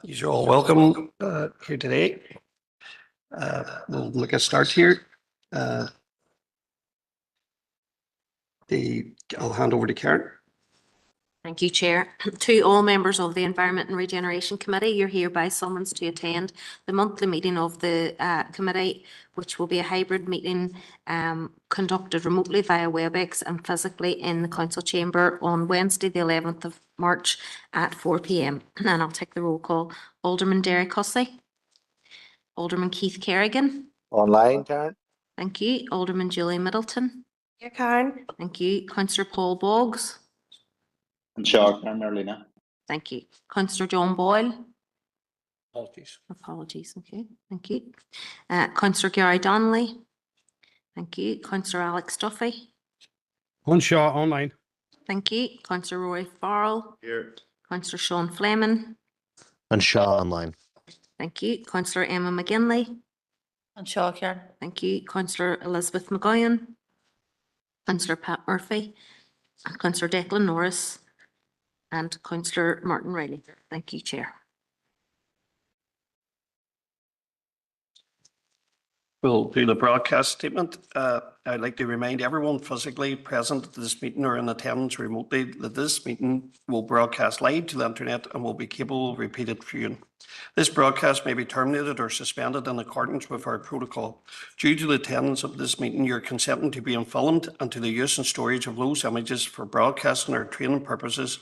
You're all welcome here today. We'll make a start here. I'll hand over to Karen. Thank you, Chair. To all members of the Environment and Regeneration Committee, you're hereby summoned to attend the monthly meeting of the committee, which will be a hybrid meeting conducted remotely via WebEx and physically in the Council Chamber on Wednesday, the 11th of March at 4 p.m. And I'll take the roll call. Alderman Derek Hussey. Alderman Keith Kerrigan. Online, Karen. Thank you. Alderman Julie Middleton. Here, Karen. Thank you. Councillor Paul Boggs. And Shark and Merlina. Thank you. Councillor John Boyle. Apologies. Okay. Thank you. Councillor Gary Donnelly. Thank you. Councillor Alex Duffy. One shot online. Thank you. Councillor Rory Farrell. Here. Councillor Sean Fleming. And Shaw online. Thank you. Councillor Emma McGinley. And Shaw, Karen. Thank you. Councillor Elizabeth McGowan. Councillor Pat Murphy. And Councillor Declan Norris. And Councillor Martin Riley. Thank you, Chair. We'll do the broadcast statement. I'd like to remind everyone physically present at this meeting or in attendance remotely that this meeting will broadcast live to the internet and will be capable of repeated viewing. This broadcast may be terminated or suspended in accordance with our protocol. Due to the attendance of this meeting, you're consenting to being filmed and to the use and storage of those images for broadcasting or training purposes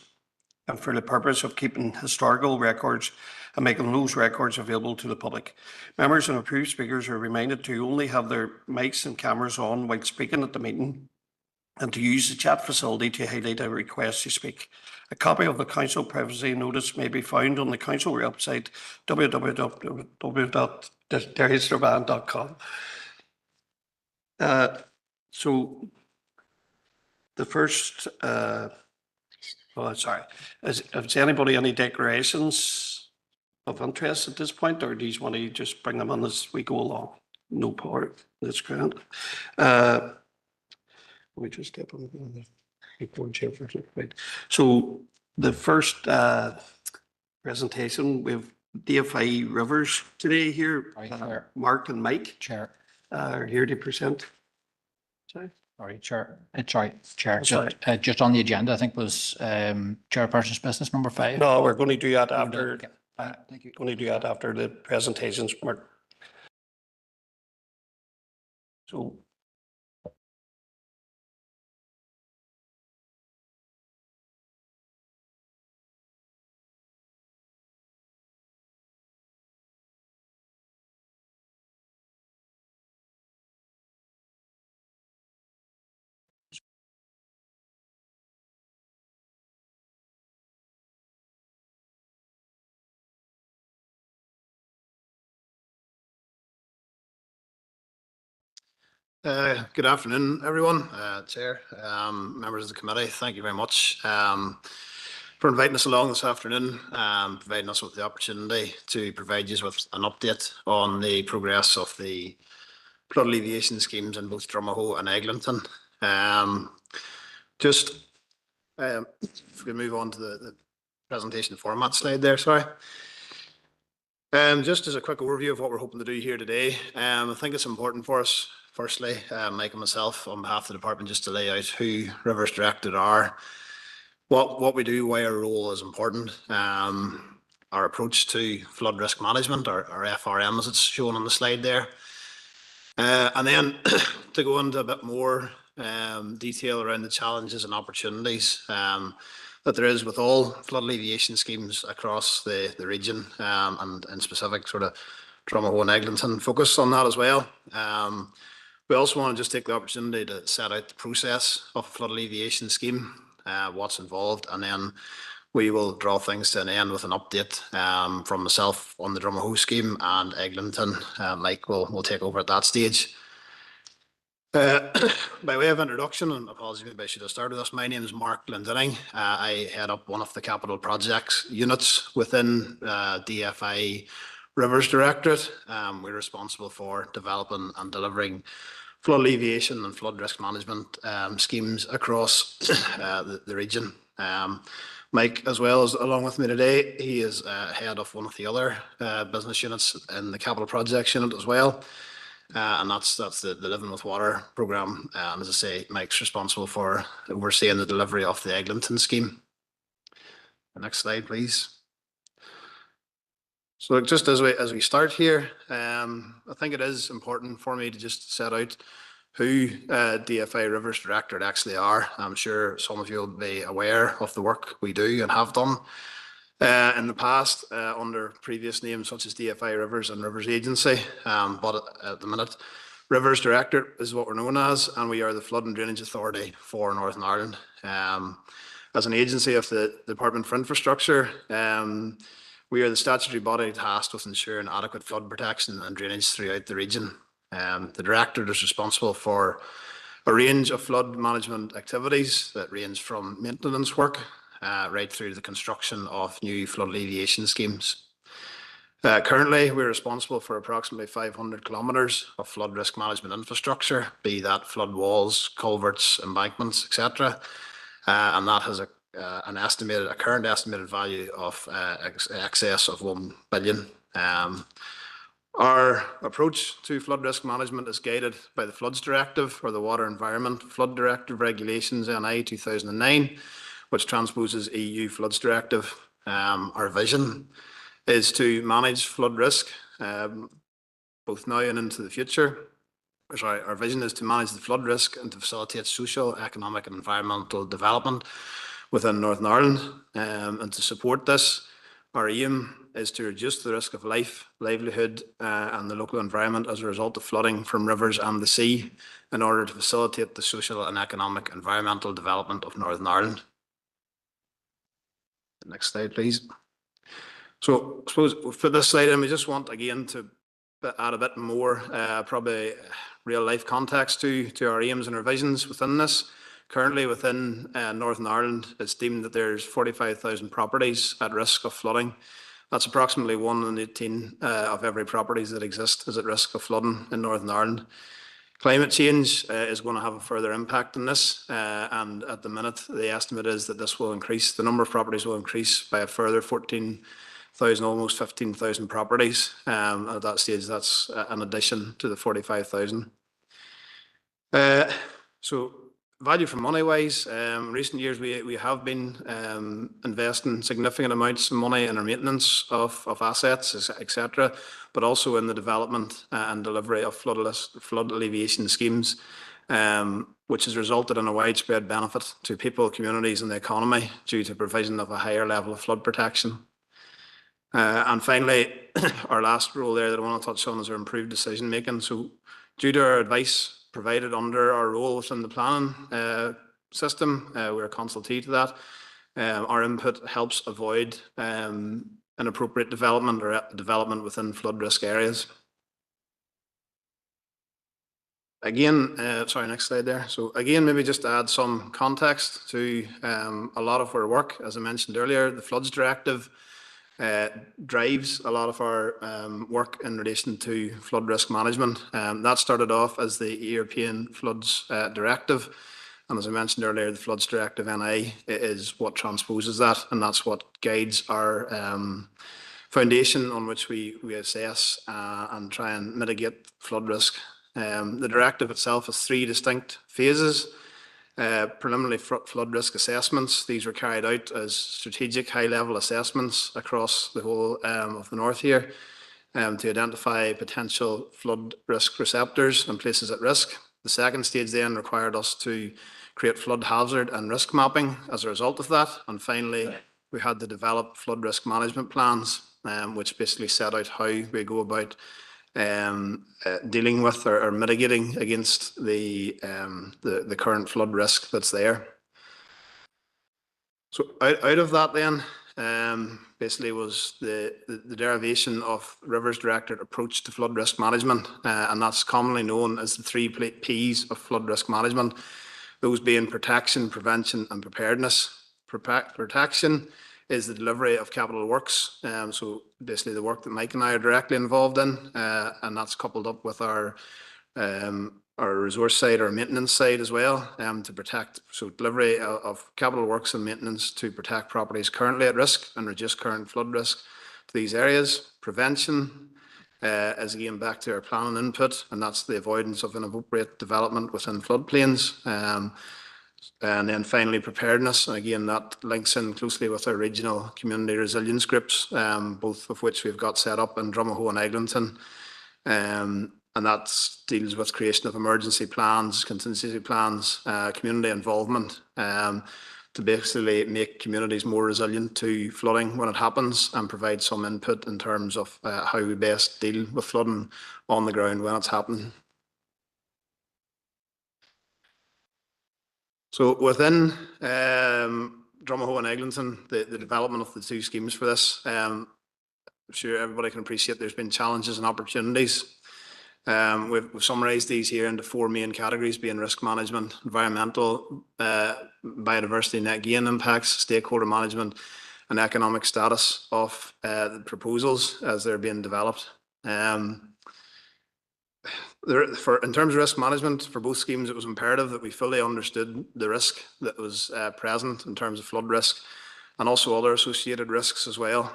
and for the purpose of keeping historical records and making those records available to the public. Members and approved speakers are reminded to only have their mics and cameras on while speaking at the meeting and to use the chat facility to highlight a request to speak. A copy of the Council privacy notice may be found on the Council website, www.derrystrabane.com. So the first, has anybody any declarations of interest at this point, or do you want to just bring them on as we go along? No part. That's grand. We just step on the right. So the first presentation, we have DFI Rivers today here. Mark and Mike Chair. Are here to present. Sorry. Sorry, Chair. Chair. Sorry. Just on the agenda, I think was Chairperson's business number 5. No, we're going to do that after. Okay. Thank you. Going to do that after the presentations, Mark. So. Good afternoon, everyone. Chair, members of the committee, thank you very much for inviting us along this afternoon, providing us with the opportunity to provide you with an update on the progress of the flood alleviation schemes in both Drumahoe and Eglinton. If we move on to the presentation format slide there, sorry. Just as a quick overview of what we're hoping to do here today, I think it's important for us. Firstly, Mike and myself, on behalf of the department, just to lay out who Rivers Directed are, what we do, why our role is important, our approach to flood risk management, our FRM as it's shown on the slide there, and then to go into a bit more detail around the challenges and opportunities that there is with all flood alleviation schemes across the region, and in specific sort of Drumahoe and Eglinton, focus on that as well. We also want to just take the opportunity to set out the process of a flood alleviation scheme, what's involved, and then we will draw things to an end with an update from myself on the Drumahoe scheme, and Eglinton. Mike will take over at that stage. By way of introduction, and apologies, maybe I should have started this, my name is Mark Glendinning. I head up one of the capital projects units within DFI Rivers Directorate. We're responsible for developing and delivering flood alleviation and flood risk management schemes across the region. Mike, as well as along with me today, he is head of one of the other business units in the capital projects unit as well. And that's the Living with Water programme. And as I say, Mike's responsible for overseeing the delivery of the Eglinton scheme. The next slide, please. So just as we start here, I think it is important for me to just set out who DFI Rivers Directorate actually are. I'm sure some of you will be aware of the work we do and have done in the past under previous names such as DFI Rivers and Rivers Agency. But at the minute, Rivers Directorate is what we're known as, and we are the Flood and Drainage Authority for Northern Ireland. As an agency of the Department for Infrastructure, we are the statutory body tasked with ensuring adequate flood protection and drainage throughout the region. The Directorate is responsible for a range of flood management activities that range from maintenance work right through to the construction of new flood alleviation schemes. Currently, we're responsible for approximately 500 kilometres of flood risk management infrastructure, be that flood walls, culverts, embankments, etc. And that has a current estimated value of excess of 1 billion. Our approach to flood risk management is guided by the Floods Directive, or the Water Environment Flood Directive Regulations NI 2009, which transposes EU Floods Directive. Our vision is to manage flood risk both now and into the future. Our vision is to manage the flood risk and to facilitate social, economic and environmental development within Northern Ireland. And to support this, our aim is to reduce the risk of life, livelihood and the local environment as a result of flooding from rivers and the sea in order to facilitate the social and economic environmental development of Northern Ireland. Next slide, please. So I suppose for this slide, we just want again to add a bit more probably real life context to our aims and our visions within this. Currently within Northern Ireland, it's deemed that there's 45,000 properties at risk of flooding. That's approximately 1 in 18 of every properties that exist is at risk of flooding in Northern Ireland. Climate change is going to have a further impact on this, and at the minute, the estimate is that this will increase, the number of properties will increase by a further 14,000, almost 15,000 properties. At that stage, that's an addition to the 45,000. So value for money wise, in recent years we have been investing significant amounts of money in our maintenance of assets, etc., but also in the development and delivery of flood alleviation schemes, which has resulted in a widespread benefit to people, communities and the economy due to provision of a higher level of flood protection. And finally, our last role there that I want to touch on is our improved decision making. So due to our advice provided under our role within the planning system, we're a consultee to that. Our input helps avoid inappropriate development or development within flood risk areas. Again, sorry, next slide there. So again, maybe just to add some context to a lot of our work. As I mentioned earlier, the Floods Directive drives a lot of our work in relation to flood risk management. That started off as the European Floods Directive. And as I mentioned earlier, the Floods Directive NI is what transposes that, and that's what guides our foundation on which we assess and try and mitigate flood risk. The directive itself has 3 distinct phases. Preliminary flood risk assessments. These were carried out as strategic high-level assessments across the whole of the north here to identify potential flood risk receptors and places at risk. The second stage then required us to create flood hazard and risk mapping as a result of that. And finally, we had to develop flood risk management plans, which basically set out how we go about dealing with or mitigating against the current flood risk that's there. So out of that then, basically was the derivation of Rivers Directorate approach to flood risk management, and that's commonly known as the 3 P's of flood risk management, those being protection, prevention and preparedness. Protection is the delivery of capital works, so basically the work that Mike and I are directly involved in, and that's coupled up with our our resource side, our maintenance side as well, to protect, so delivery of capital works and maintenance to protect properties currently at risk and reduce current flood risk to these areas. Prevention is again back to our planning input, and that's the avoidance of inappropriate development within floodplains. And then finally, preparedness. And again, that links in closely with our regional community resilience groups, both of which we've got set up in Drumahoe and Eglinton. And that deals with creation of emergency plans, contingency plans, community involvement, to basically make communities more resilient to flooding when it happens and provide some input in terms of how we best deal with flooding on the ground when it's happening. So within Drumahoe and Eglinton, the development of the two schemes for this, I'm sure everybody can appreciate there's been challenges and opportunities. We've summarised these here into four main categories, being risk management, environmental, biodiversity net gain impacts, stakeholder management, and economic status of the proposals as they're being developed. In terms of risk management for both schemes, it was imperative that we fully understood the risk that was present in terms of flood risk and also other associated risks as well,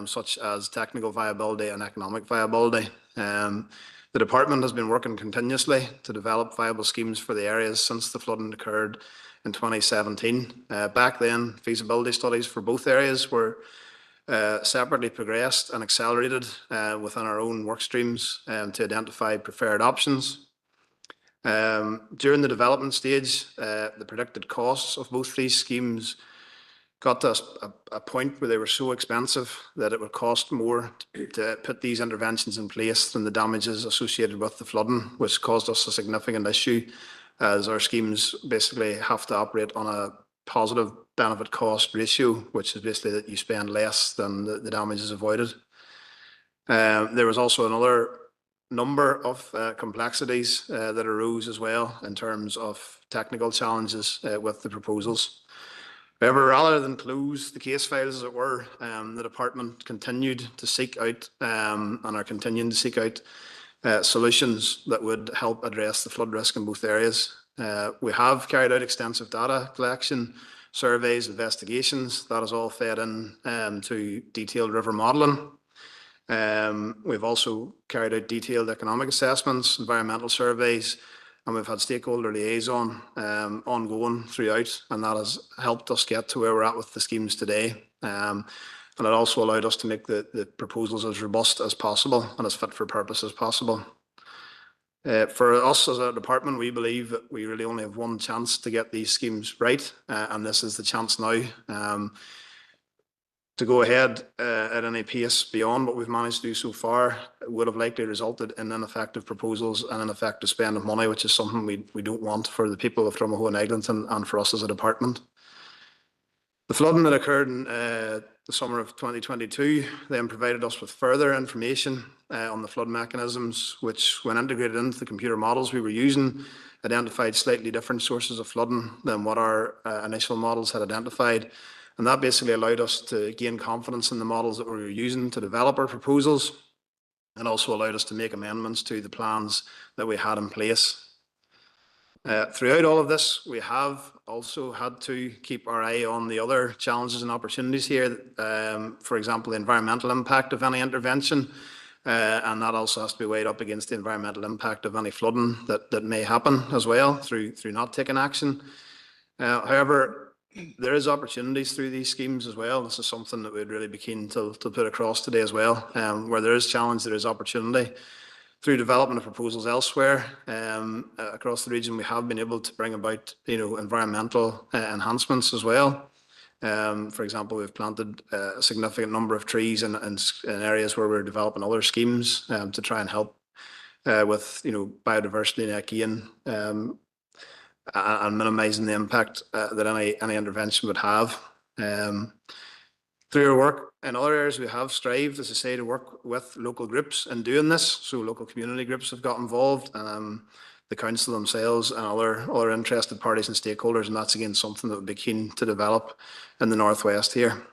such as technical viability and economic viability. The department has been working continuously to develop viable schemes for the areas since the flooding occurred in 2017. Back then, feasibility studies for both areas were separately progressed and accelerated within our own work streams to identify preferred options. During the development stage, the predicted costs of both these schemes got to a point where they were so expensive that it would cost more to put these interventions in place than the damages associated with the flooding, which caused us a significant issue as our schemes basically have to operate on a positive benefit cost ratio, which is basically that you spend less than the damage is avoided. There was also another number of complexities that arose as well in terms of technical challenges with the proposals. However, rather than close the case files, as it were, the department continued to seek out and are continuing to seek out solutions that would help address the flood risk in both areas. We have carried out extensive data collection, surveys, investigations. That is all fed in to detailed river modelling. We've also carried out detailed economic assessments, environmental surveys, and we've had stakeholder liaison ongoing throughout, and that has helped us get to where we're at with the schemes today. And it also allowed us to make the proposals as robust as possible and as fit for purpose as possible. For us as a department, we believe that we really only have one chance to get these schemes right, and this is the chance now. To go ahead at any pace beyond what we've managed to do so far would have likely resulted in ineffective proposals and ineffective spend of money, which is something we don't want for the people of Drumahoe and Eglinton and for us as a department. The flooding that occurred in the summer of 2022 then provided us with further information on the flood mechanisms, which when integrated into the computer models we were using, identified slightly different sources of flooding than what our initial models had identified. And that basically allowed us to gain confidence in the models that we were using to develop our proposals, and also allowed us to make amendments to the plans that we had in place. Throughout all of this, we have also had to keep our eye on the other challenges and opportunities here. For example, the environmental impact of any intervention, and that also has to be weighed up against the environmental impact of any flooding that may happen as well through not taking action. However, there is opportunities through these schemes as well. This is something that we'd really be keen to put across today as well. Where there is challenge, there is opportunity. Through development of proposals elsewhere across the region, we have been able to bring about environmental enhancements as well. For example, we've planted a significant number of trees in areas where we're developing other schemes to try and help with biodiversity net gain and minimising the impact that any intervention would have. Through our work in other areas, we have strived, as I say, to work with local groups in doing this. So local community groups have got involved, the council themselves and other interested parties and stakeholders, and that's again something that would be keen to develop in the northwest here.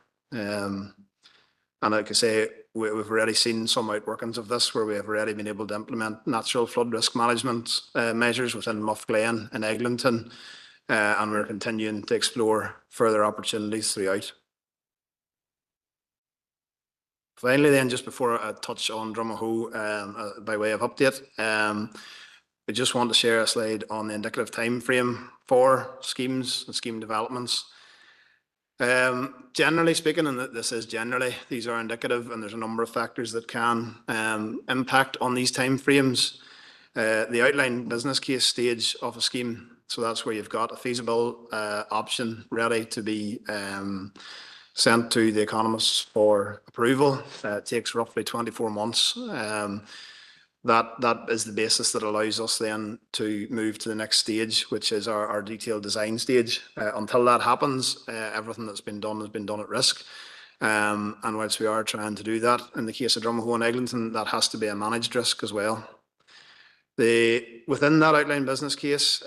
And like I say, we've already seen some outworkings of this where we have already been able to implement natural flood risk management measures within Muff Glen and Eglinton, and we're continuing to explore further opportunities throughout. Finally then, just before I touch on Drumahoe by way of update, I just want to share a slide on the indicative time frame for schemes and scheme developments. Generally speaking, and this is generally, these are indicative, and there's a number of factors that can impact on these time frames. The outline business case stage of a scheme, so that's where you've got a feasible option ready to be sent to the economists for approval. It takes roughly 24 months. That is the basis that allows us then to move to the next stage, which is our detailed design stage. Until that happens, everything that's been done has been done at risk. And whilst we are trying to do that, in the case of Drumahoe and Eglinton, that has to be a managed risk as well. Within that outline business case,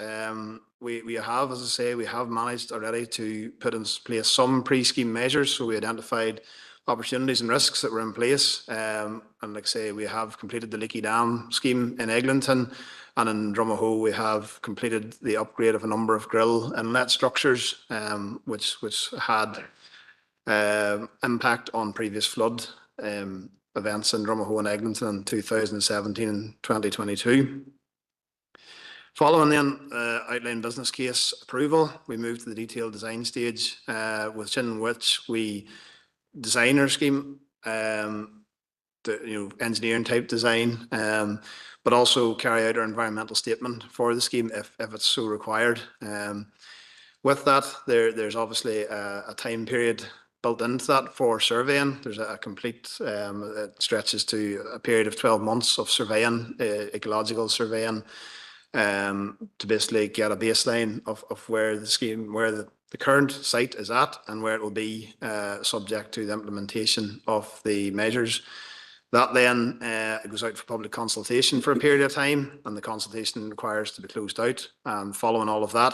we have, as I say, we have managed already to put in place some pre-scheme measures. So we identified opportunities and risks that were in place. And like I say, we have completed the Leaky Dam scheme in Eglinton, and in Drumahoe we have completed the upgrade of a number of grill inlet structures, which had impact on previous flood events in Drumahoe and Eglinton in 2017 and 2022. Following then outline business case approval, we moved to the detailed design stage, within which we design our scheme, engineering type design, but also carry out our environmental statement for the scheme if it's so required. With that, there's obviously a time period built into that for surveying. There's a complete, it stretches to a period of 12 months of surveying, ecological surveying, to basically get a baseline of where the scheme, where the current site is at and where it will be subject to the implementation of the measures. That then it goes out for public consultation for a period of time, and the consultation requires to be closed out. Following all of that,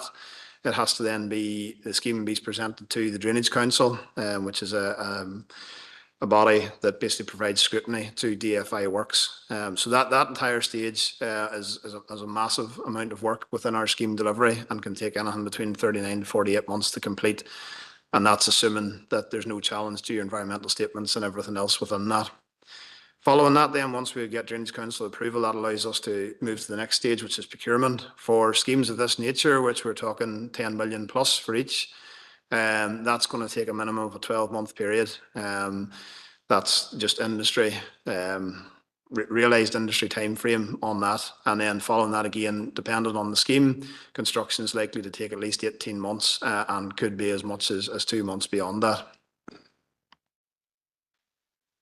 it has to then be, the scheme be presented to the Drainage Council, which is a body that basically provides scrutiny to DFI works. So that entire stage is a massive amount of work within our scheme delivery and can take anything between 39 to 48 months to complete. And that's assuming that there's no challenge to your environmental statements and everything else within that. Following that then, once we get Drainage Council approval, that allows us to move to the next stage, which is procurement for schemes of this nature, which we're talking 10 million plus for each. That's going to take a minimum of a 12-month period. That's just industry, realised industry time frame on that. And then following that again, depending on the scheme, construction is likely to take at least 18 months and could be as much as 2 months beyond that.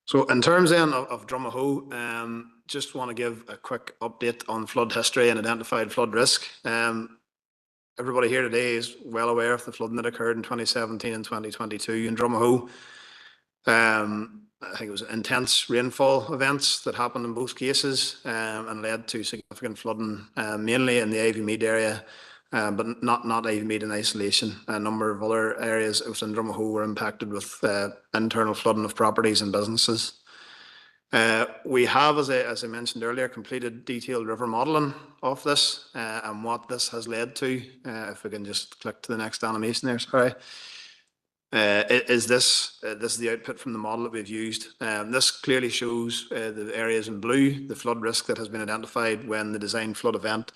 So in terms then of Drumahoe, just want to give a quick update on flood history and identified flood risk. Everybody here today is well aware of the flooding that occurred in 2017 and 2022 in Drumahoe. I think it was intense rainfall events that happened in both cases and led to significant flooding, mainly in the Ivy Mead area, but not Ivy Mead in isolation. A number of other areas within Drumahoe were impacted with internal flooding of properties and businesses. We have, as I mentioned earlier, completed detailed river modelling of this and what this has led to. If we can just click to the next animation there, sorry. This is the output from the model that we've used. This clearly shows the areas in blue, the flood risk that has been identified when the designed flood event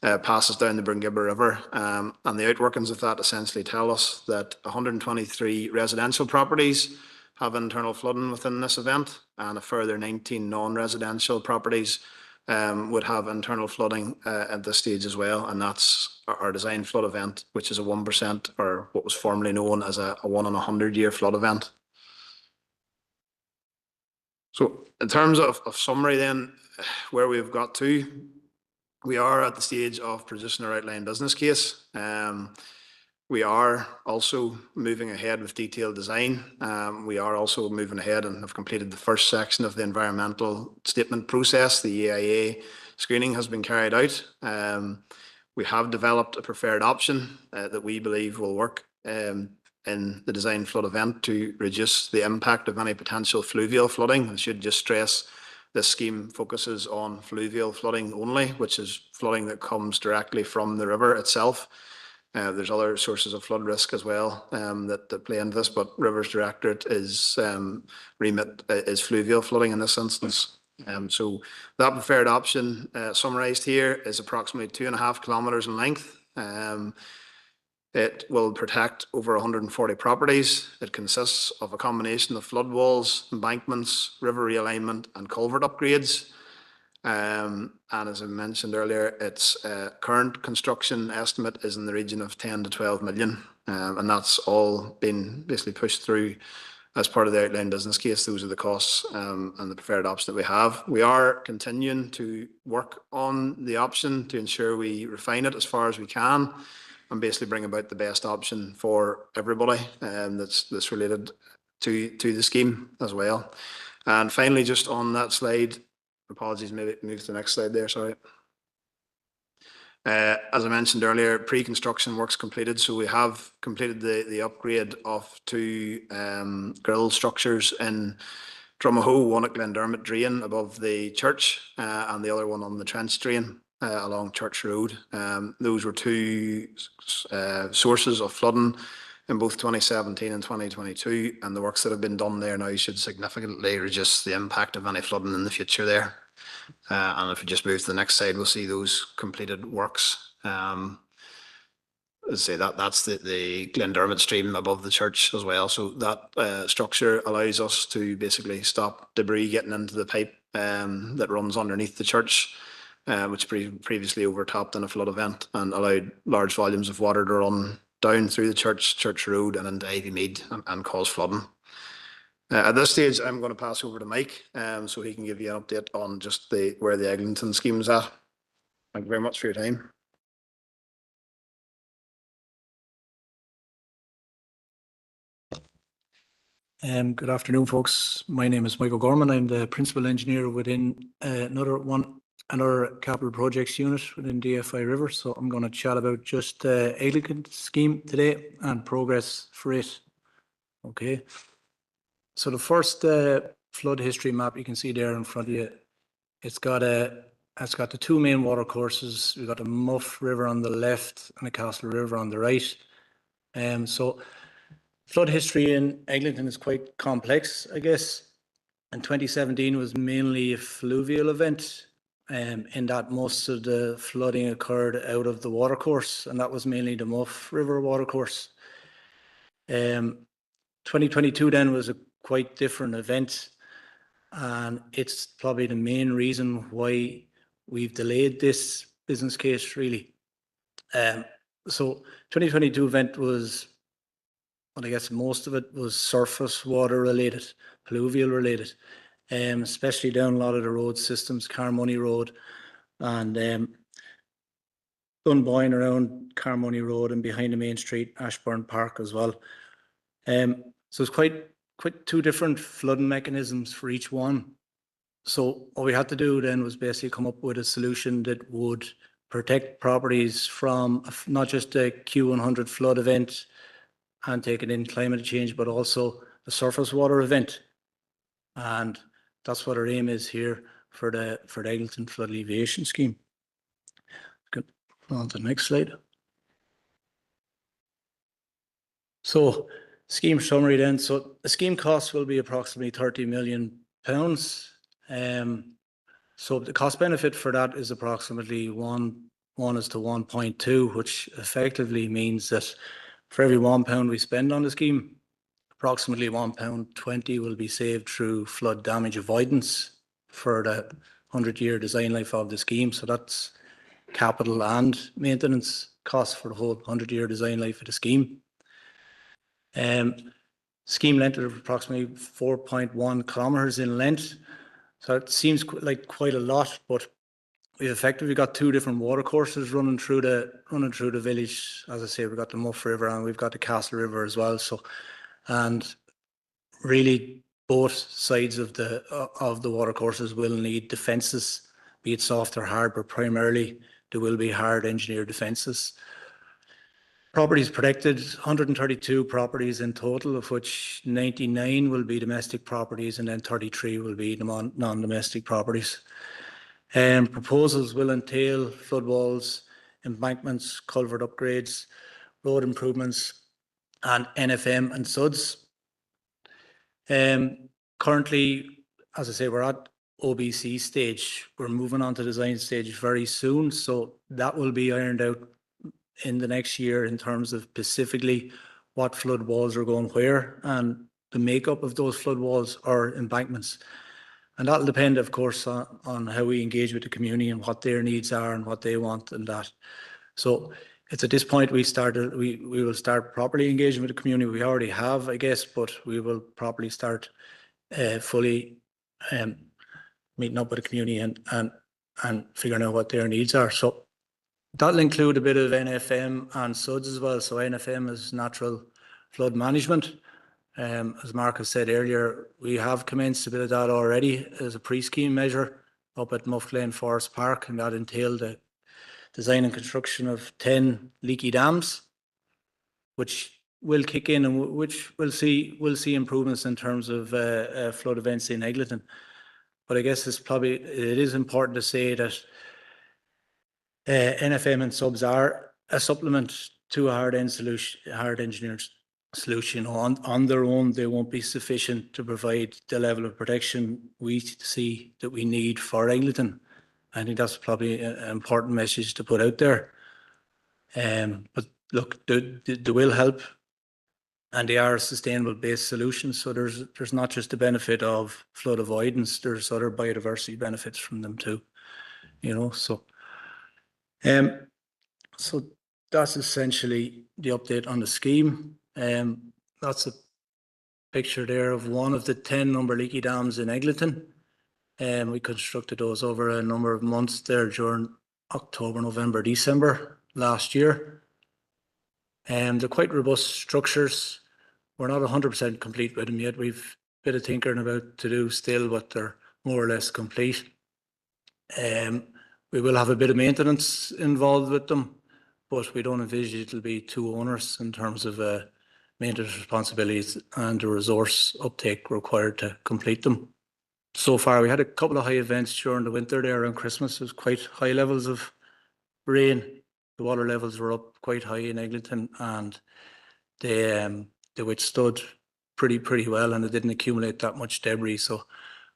passes down the Bringibber River. And the outworkings of that essentially tell us that 123 residential properties have internal flooding within this event, and a further 19 non-residential properties would have internal flooding at this stage as well. And that's our design flood event, which is a 1%, or what was formerly known as a 1 in 100-year flood event. So in terms of summary then, where we've got to, we are at the stage of producing our outline business case. We are also moving ahead with detailed design. We are also moving ahead and have completed the first section of the environmental statement process. The EIA screening has been carried out. We have developed a preferred option that we believe will work in in the design flood event to reduce the impact of any potential fluvial flooding. I should just stress this scheme focuses on fluvial flooding only, which is flooding that comes directly from the river itself. There's other sources of flood risk as well that play into this, but Rivers Directorate is remit is fluvial flooding in this instance. So that preferred option summarised here is approximately 2.5 kilometres in length. It will protect over 140 properties. It consists of a combination of flood walls, embankments, river realignment and culvert upgrades. And as I mentioned earlier, its current construction estimate is in the region of 10 to 12 million. And that's all been basically pushed through as part of the outline business case. Those are the costs and the preferred option that we have. We are continuing to work on the option to ensure we refine it as far as we can and basically bring about the best option for everybody that's related to the scheme as well. And finally, just on that slide, apologies, maybe move to the next slide there, sorry. As I mentioned earlier, pre-construction works completed. So we have completed the upgrade of 2 grill structures in Drumahoe, one at Glendermot Drain above the church and the other one on the trench drain along Church Road. Those were 2 sources of flooding in both 2017 and 2022, and the works that have been done there now should significantly reduce the impact of any flooding in the future there. And if we just move to the next slide, we'll see those completed works. Let's say that's the Glendermot stream above the church as well. So that structure allows us to basically stop debris getting into the pipe that runs underneath the church, which previously overtopped in a flood event and allowed large volumes of water to run down through the Church Road and into Ivy Mead and cause flooding. At this stage, I'm going to pass over to Mike so he can give you an update on just where the Eglinton scheme is at. Thank you very much for your time. Good afternoon, folks. My name is Michael Gorman. I'm the principal engineer within another capital projects unit within DFI River. So I'm going to chat about just the Eglinton scheme today and progress for it. Okay. So the first flood history map you can see there in front of you, it's got the 2 main water courses. We've got the Muff River on the left and the Castle River on the right. So flood history in Eglinton is quite complex, I guess. In 2017 was mainly a fluvial event in that most of the flooding occurred out of the watercourse, and that was mainly the Muff River watercourse. 2022 then was a quite different event, and it's probably the main reason why we've delayed this business case, really. So 2022 event was, well, I guess most of it was surface water related, pluvial related, especially down a lot of the road systems, Carmoney Road and Dunboyne around Carmoney Road and behind the main street, Ashburn Park as well. So it's quite 2 different flooding mechanisms for each one. So what we had to do then was basically come up with a solution that would protect properties from not just a Q100 flood event and taking in climate change, but also a surface water event. And that's what our aim is here for the Eglinton flood alleviation scheme. Go on to the next slide. So scheme summary then. So the scheme cost will be approximately £30 million. So the cost benefit for that is approximately 1:1, which effectively means that for every £1 we spend on the scheme, approximately £1.20 will be saved through flood damage avoidance for the 100-year design life of the scheme. So that's capital and maintenance costs for the whole 100-year design life of the scheme. Scheme length of approximately 4.1 kilometres in length. So it seems like quite a lot, but we've effectively got 2 different water courses running through the village. As I say, we've got the Muff River and we've got the Castle River as well. So, and really both sides of the water courses will need defences, be it soft or hard, but primarily there will be hard engineered defences. Properties protected, 132 properties in total, of which 99 will be domestic properties and then 33 will be non-domestic properties. Proposals will entail flood walls, embankments, culvert upgrades, road improvements, and NFM and SUDs. Currently, as I say, we're at OBC stage. We're moving on to design stage very soon, so that will be ironed out in the next year in terms of specifically what flood walls are going where and the makeup of those flood walls or embankments. And that'll depend, of course, on how we engage with the community and what their needs are and what they want and that. So it's at this point we will start properly engaging with the community. We already have, I guess, but we will properly start fully meeting up with the community and figuring out what their needs are. So that'll include a bit of NFM and SUDs as well. So NFM is natural flood management. As Mark has said earlier, we have commenced a bit of that already as a pre-scheme measure up at Muff Glen Forest Park, and that entailed the design and construction of 10 leaky dams, which will kick in and which we'll see improvements in terms of flood events in Eglinton. But I guess it is important to say that NFM and subs are a supplement to a hard engineered solution. On their own, they won't be sufficient to provide the level of protection we see that we need for Eglinton. I think that's probably an important message to put out there. But look, they will help, and they are sustainable based solutions. So there's not just the benefit of flood avoidance, there's other biodiversity benefits from them too. So that's essentially the update on the scheme. That's a picture there of one of the 10 number leaky dams in Eglinton. We constructed those over a number of months there during October, November, December last year. They're quite robust structures. We're not 100% complete with them yet. We've a bit of tinkering about to do still, but they're more or less complete. We will have a bit of maintenance involved with them, but we don't envisage it'll be too onerous in terms of maintenance responsibilities and the resource uptake required to complete them. So far, we had a couple of high events during the winter there around Christmas. It was quite high levels of rain. The water levels were up quite high in Eglinton, and they withstood pretty well, and it didn't accumulate that much debris. So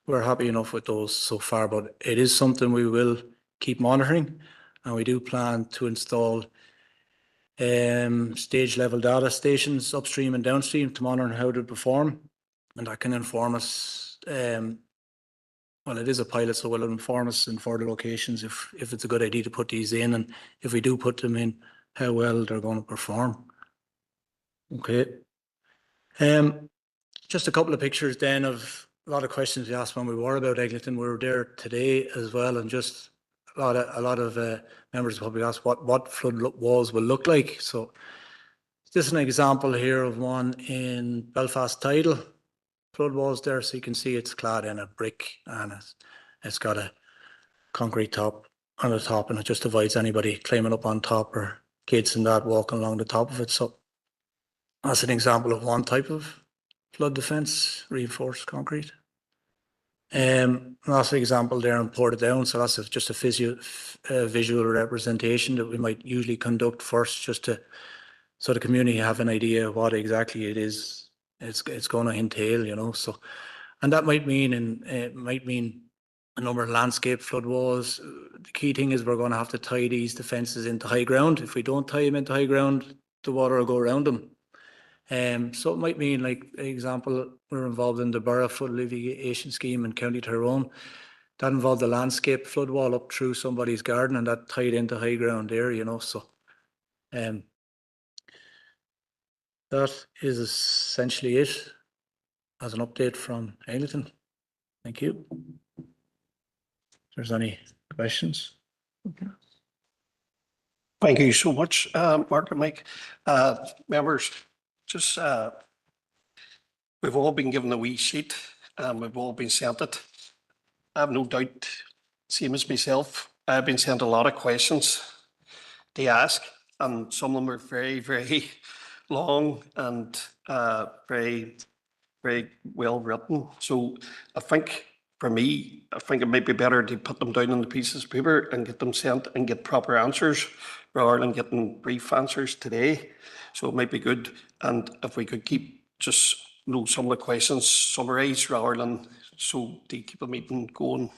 we're happy enough with those so far, but it is something we will keep monitoring, and we do plan to install stage level data stations upstream and downstream to monitor how they perform, and that can inform us. Well, it is a pilot, so will inform us in further locations if it's a good idea to put these in, and if we do put them in, how well they're going to perform. Okay. Just a couple of pictures then of a lot of questions we asked when we were about Eglinton. We were there today as well, and just a lot of members probably asked what flood walls will look like. So this is an example here of one in Belfast Tidal flood walls there. So you can see it's clad in a brick, and it's got a concrete top on the top, and it just avoids anybody climbing up on top or kids and that walking along the top of it. So that's an example of one type of flood defence, reinforced concrete. That's an example there in Portadown. So that's just a visual representation that we might usually conduct first, just so the community have an idea of what exactly it is it's going to entail, So, and that might mean a number of landscape flood walls. The key thing is we're going to have to tie these defences into high ground. If we don't tie them into high ground, the water will go around them. So it might mean, like example, we're involved in the Borough Flood Alleviation Scheme in County Tyrone. That involved a landscape flood wall up through somebody's garden, and that tied into high ground there, So that is essentially it as an update from Eglinton. Thank you. If there's any questions. Okay. Thank you so much, Mark and Mike. Members, just we've all been given a wee sheet, and we've all been sent it. I have no doubt, same as myself, I've been sent a lot of questions to ask, and some of them are very, very long and very, very well written. So I think for me, I think it might be better to put them down on the pieces of paper and get them sent and get proper answers rather than getting brief answers today. So it might be good. And if we could keep just some of the questions summarised rather than so to keep the meeting going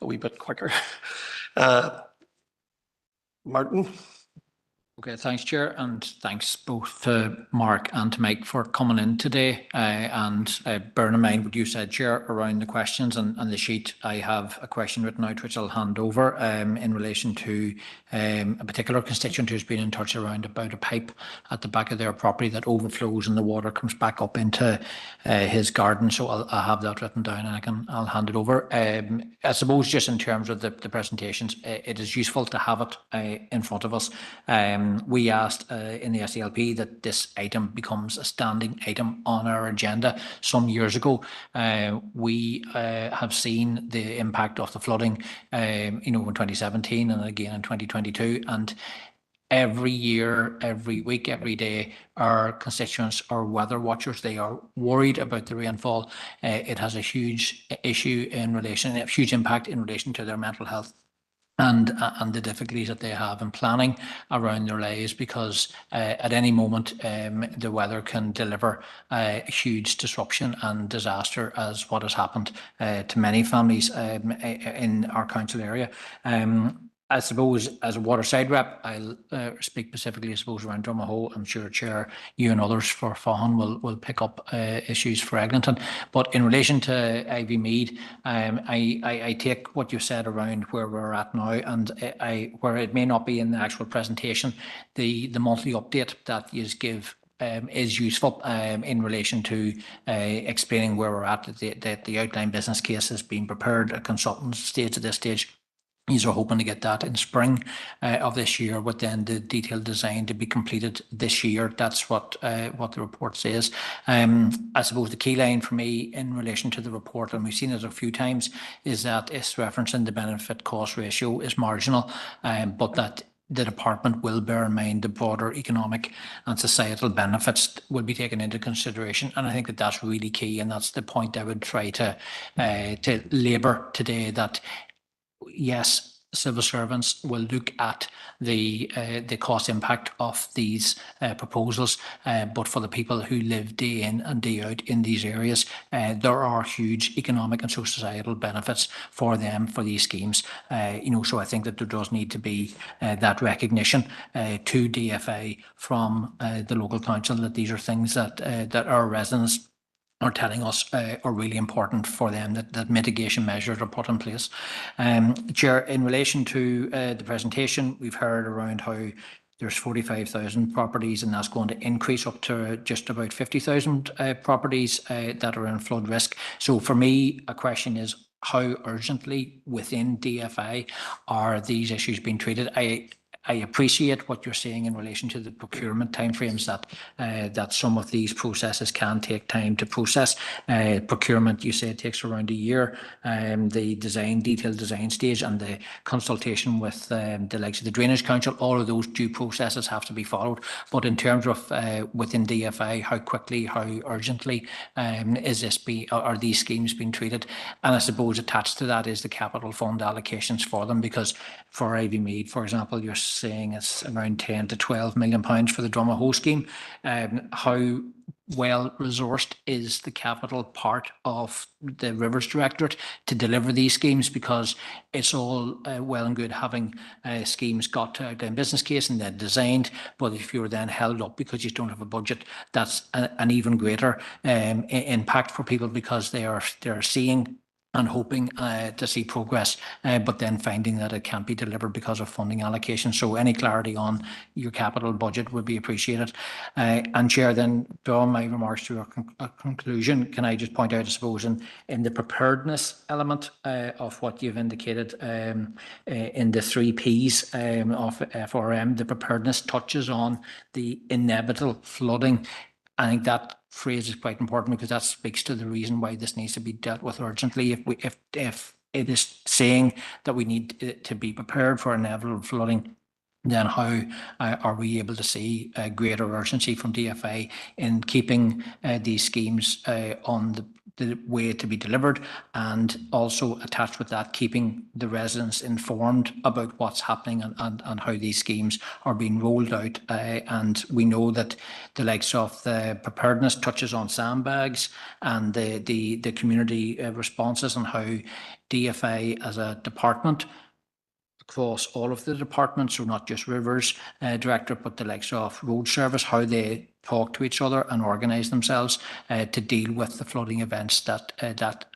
a wee bit quicker. Martin? Okay, thanks, Chair, and thanks both to Mark and to Mike for coming in today. And bearing in mind what you said, Chair, around the questions and the sheet, I have a question written out which I'll hand over in relation to a particular constituent who's been in touch around about a pipe at the back of their property that overflows and the water comes back up into his garden. So I'll have that written down and I'll hand it over. I suppose just in terms of the presentations, it is useful to have it in front of us. We asked in the SDLP that this item becomes a standing item on our agenda some years ago. We have seen the impact of the flooding, in 2017 and again in 2022, and every year, every week, every day, our constituents are weather watchers. They are worried about the rainfall. It has a huge issue a huge impact in relation to their mental health and the difficulties that they have in planning around their lives, because at any moment the weather can deliver huge disruption and disaster, as what has happened to many families in our council area. I suppose as a waterside rep, I'll speak specifically, I suppose, around Drumahoe. I'm sure, Chair, you and others for Faughan will pick up issues for Eglinton. But in relation to Ivy Mead, I take what you said around where we're at now, and where it may not be in the actual presentation, the monthly update that you give is useful in relation to explaining where we're at. The outline business case has been prepared at consultant stage at this stage. These are hoping to get that in spring of this year, with then the detailed design to be completed this year. That's what the report says. I suppose the key line for me in relation to the report, and we've seen it a few times, is that it's referencing the benefit cost ratio is marginal, but that the department will bear in mind the broader economic and societal benefits will be taken into consideration. And I think that that's really key, and that's the point I would try to labour today, that yes, civil servants will look at the cost impact of these proposals, but for the people who live day in and day out in these areas, there are huge economic and societal benefits for them for these schemes. So I think that there does need to be that recognition to DFA from the local council that these are things that our residents are telling us are really important for them, that mitigation measures are put in place. Chair, in relation to the presentation, we've heard around how there's 45,000 properties, and that's going to increase up to just about 50,000 properties that are in flood risk. So for me, a question is, how urgently within DFI are these issues being treated? I appreciate what you're saying in relation to the procurement timeframes, that some of these processes can take time to process. Procurement, you say, it takes around a year. The detailed design stage and the consultation with the likes of the Drainage Council, all of those due processes have to be followed. But in terms of within DFI, how quickly, how urgently are these schemes being treated? And I suppose attached to that is the capital fund allocations for them, because for Ivy Mead, for example, you're saying it's around 10 to 12 million pounds for the Drumahoe scheme. How well resourced is the capital part of the Rivers Directorate to deliver these schemes? Because it's all well and good having schemes got to outline business case and then designed, but if you're then held up because you don't have a budget, that's an even greater impact for people, because they're seeing and hoping to see progress, but then finding that it can't be delivered because of funding allocation. So any clarity on your capital budget would be appreciated. And Chair, then draw my remarks to a conclusion. Can I just point out, I suppose, in the preparedness element of what you've indicated in the 3 Ps of FRM, the preparedness touches on the inevitable flooding. I think that phrase is quite important, because that speaks to the reason why this needs to be dealt with urgently. If it is saying that we need to be prepared for inevitable flooding, then how are we able to see a greater urgency from DFA in keeping these schemes on the way to be delivered, and also attached with that, keeping the residents informed about what's happening and how these schemes are being rolled out. And we know that the likes of the preparedness touches on sandbags and the community responses, and how DFA as a department across all of the departments, so not just Rivers Directorate, but the likes of Road Service, how they talk to each other and organise themselves to deal with the flooding events that,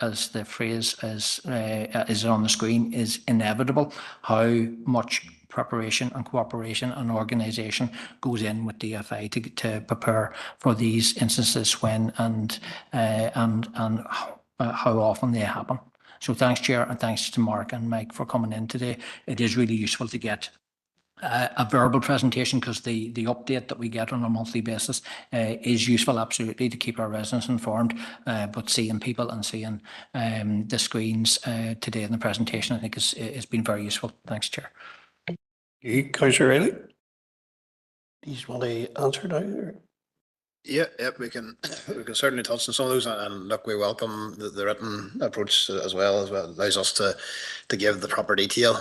as the phrase is on the screen, is inevitable. How much preparation and cooperation and organisation goes in with DFA to prepare for these instances when and how often they happen. So thanks, Chair, and thanks to Mark and Mike for coming in today. It is really useful to get a verbal presentation, because the update that we get on a monthly basis is useful, absolutely, to keep our residents informed. But seeing people and seeing the screens today in the presentation, I think has been very useful. Thanks, Chair. Councillor Riley? Do you want to answer now? Or? Yeah, we can certainly touch on some of those, and look, we welcome the written approach as well. Allows us to give the proper detail.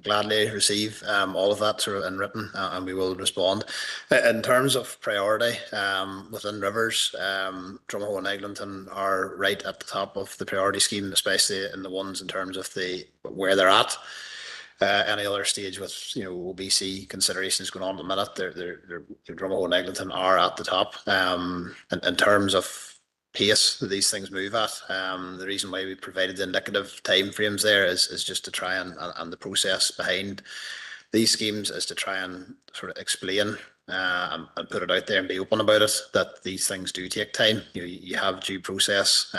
Gladly receive all of that sort of in written, and we will respond. In terms of priority within Rivers, Dromahole and Eglinton are right at the top of the priority scheme, especially in the ones in terms of where they're at. Any other stage with OBC considerations going on at the minute, they're Dromahole and Eglinton are at the top. In terms of pace that these things move at, the reason why we provided the indicative time frames there is just to try and the process behind these schemes is to try and sort of explain and put it out there and be open about it, that these things do take time. You have due process.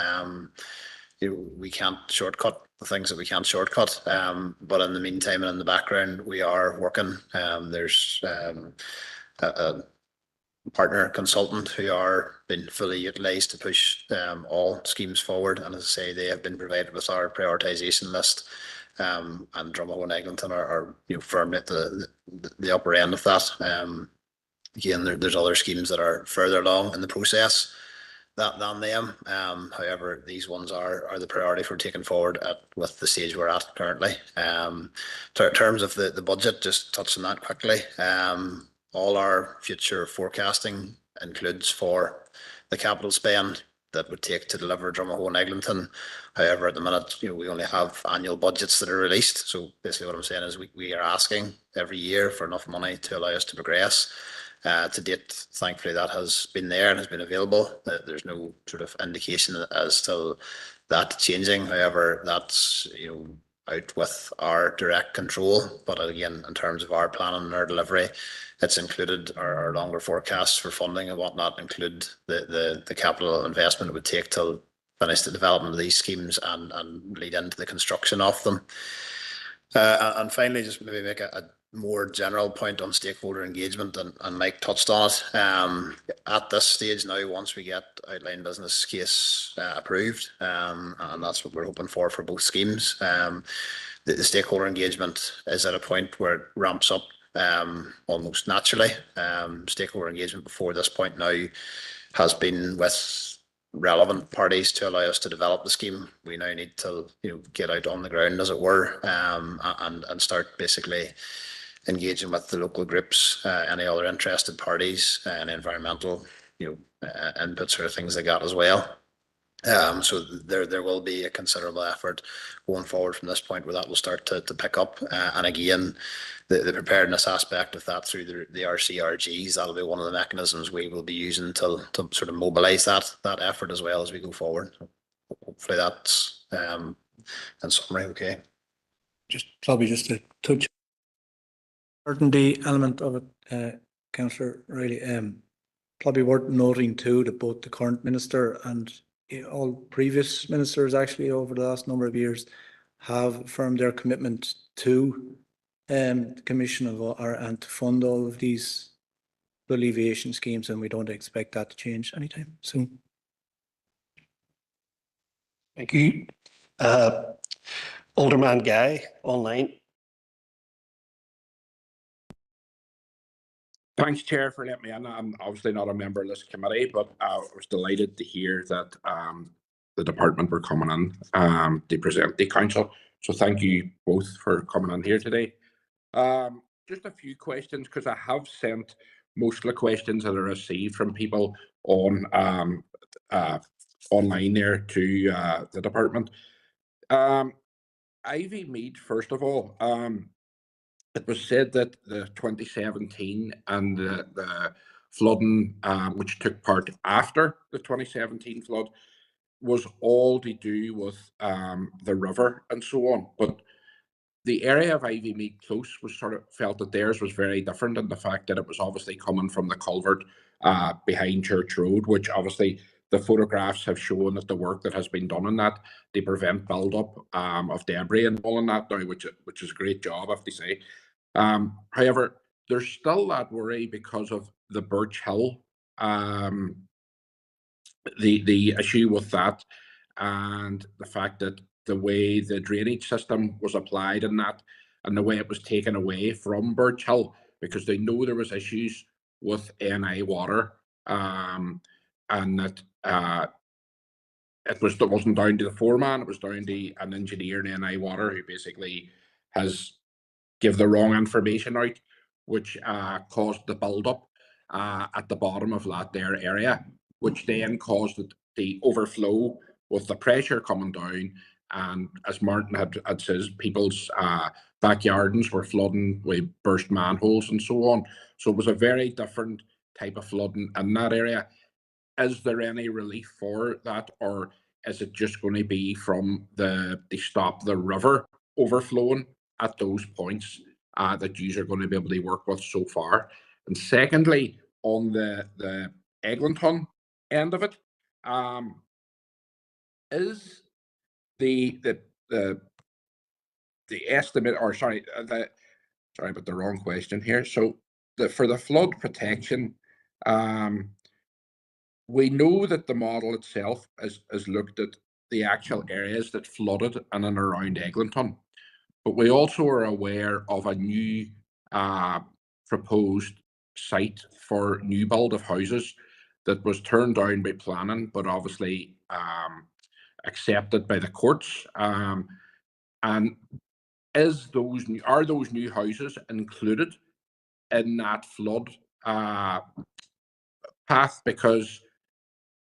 We can't shortcut the things that we can't shortcut. But in the meantime and in the background, we are working. There's a partner consultant who are being fully utilised to push all schemes forward. And as I say, they have been provided with our prioritisation list. And Dromahole and Eglinton are firmly at the upper end of that. Again, there's other schemes that are further along in the process than them. However, these ones are the priority for taking forward with the stage we're at currently. In terms of the budget, just touching that quickly, all our future forecasting includes for the capital spend that would take to deliver Dromahole and Eglinton. However, at the minute, we only have annual budgets that are released. So basically what I'm saying is we are asking every year for enough money to allow us to progress. To date, thankfully, that has been there and has been available. There's no sort of indication as to that changing. However, that's out with our direct control. But again, in terms of our planning and our delivery, it's included our longer forecasts for funding and whatnot include the capital investment it would take to finish the development of these schemes and lead into the construction of them. And finally, just maybe make a more general point on stakeholder engagement, and Mike touched on it. At this stage now, once we get outline business case approved, and that's what we're hoping for both schemes, the stakeholder engagement is at a point where it ramps up almost naturally. Stakeholder engagement before this point now has been with relevant parties to allow us to develop the scheme. We now need to get out on the ground, as it were, and start basically engaging with the local groups, any other interested parties, and environmental input sort of things like that as well. So there will be a considerable effort going forward from this point where that will start to pick up. And again, the preparedness aspect of that through the RCRGs, that'll be one of the mechanisms we will be using to sort of mobilise that effort as well as we go forward. So hopefully that's in summary okay. Probably just a touch. Certainty element of it, Councillor Riley. Probably worth noting too that both the current minister and all previous ministers actually over the last number of years have affirmed their commitment to the commission and to fund all of these alleviation schemes, and we don't expect that to change anytime soon. Thank you. Alderman Guy, online. Thanks, Chair, for letting me in. I'm obviously not a member of this committee, but I was delighted to hear that the department were coming in to present the council. So thank you both for coming in here today. Just a few questions, because I have sent most of the questions that I received from people on online there to the department. Ivy Mead, first of all, it was said that the 2017 and the flooding, which took part after the 2017 flood, was all to do with the river and so on. But the area of Ivy Mead Close was sort of felt that theirs was very different, in the fact that it was obviously coming from the culvert behind Church Road, which obviously the photographs have shown that the work that has been done on that to prevent build-up of debris and all in that now, which is a great job, I have to say. However, there's still that worry because of the Birch Hill, the issue with that, and the fact that the way the drainage system was applied in that, and the way it was taken away from Birch Hill, because they know there was issues with NI water, and that it wasn't down to the foreman, it was down to an engineer in NI water who basically has give the wrong information out, which caused the build-up at the bottom of that there area, which then caused it the overflow with the pressure coming down. And as Martin had said, people's backyardings were flooding with burst manholes and so on. So it was a very different type of flooding in that area. Is there any relief for that, or is it just going to be from the stop the river overflowing at those points that you are going to be able to work with so far? And secondly, on the Eglinton end of it, is the estimate, or sorry, but the wrong question here. So for the flood protection, we know that the model itself has looked at the actual areas that flooded in and around Eglinton, but we also are aware of a new proposed site for new build of houses that was turned down by planning, but obviously accepted by the courts. And are those new houses included in that flood path? Because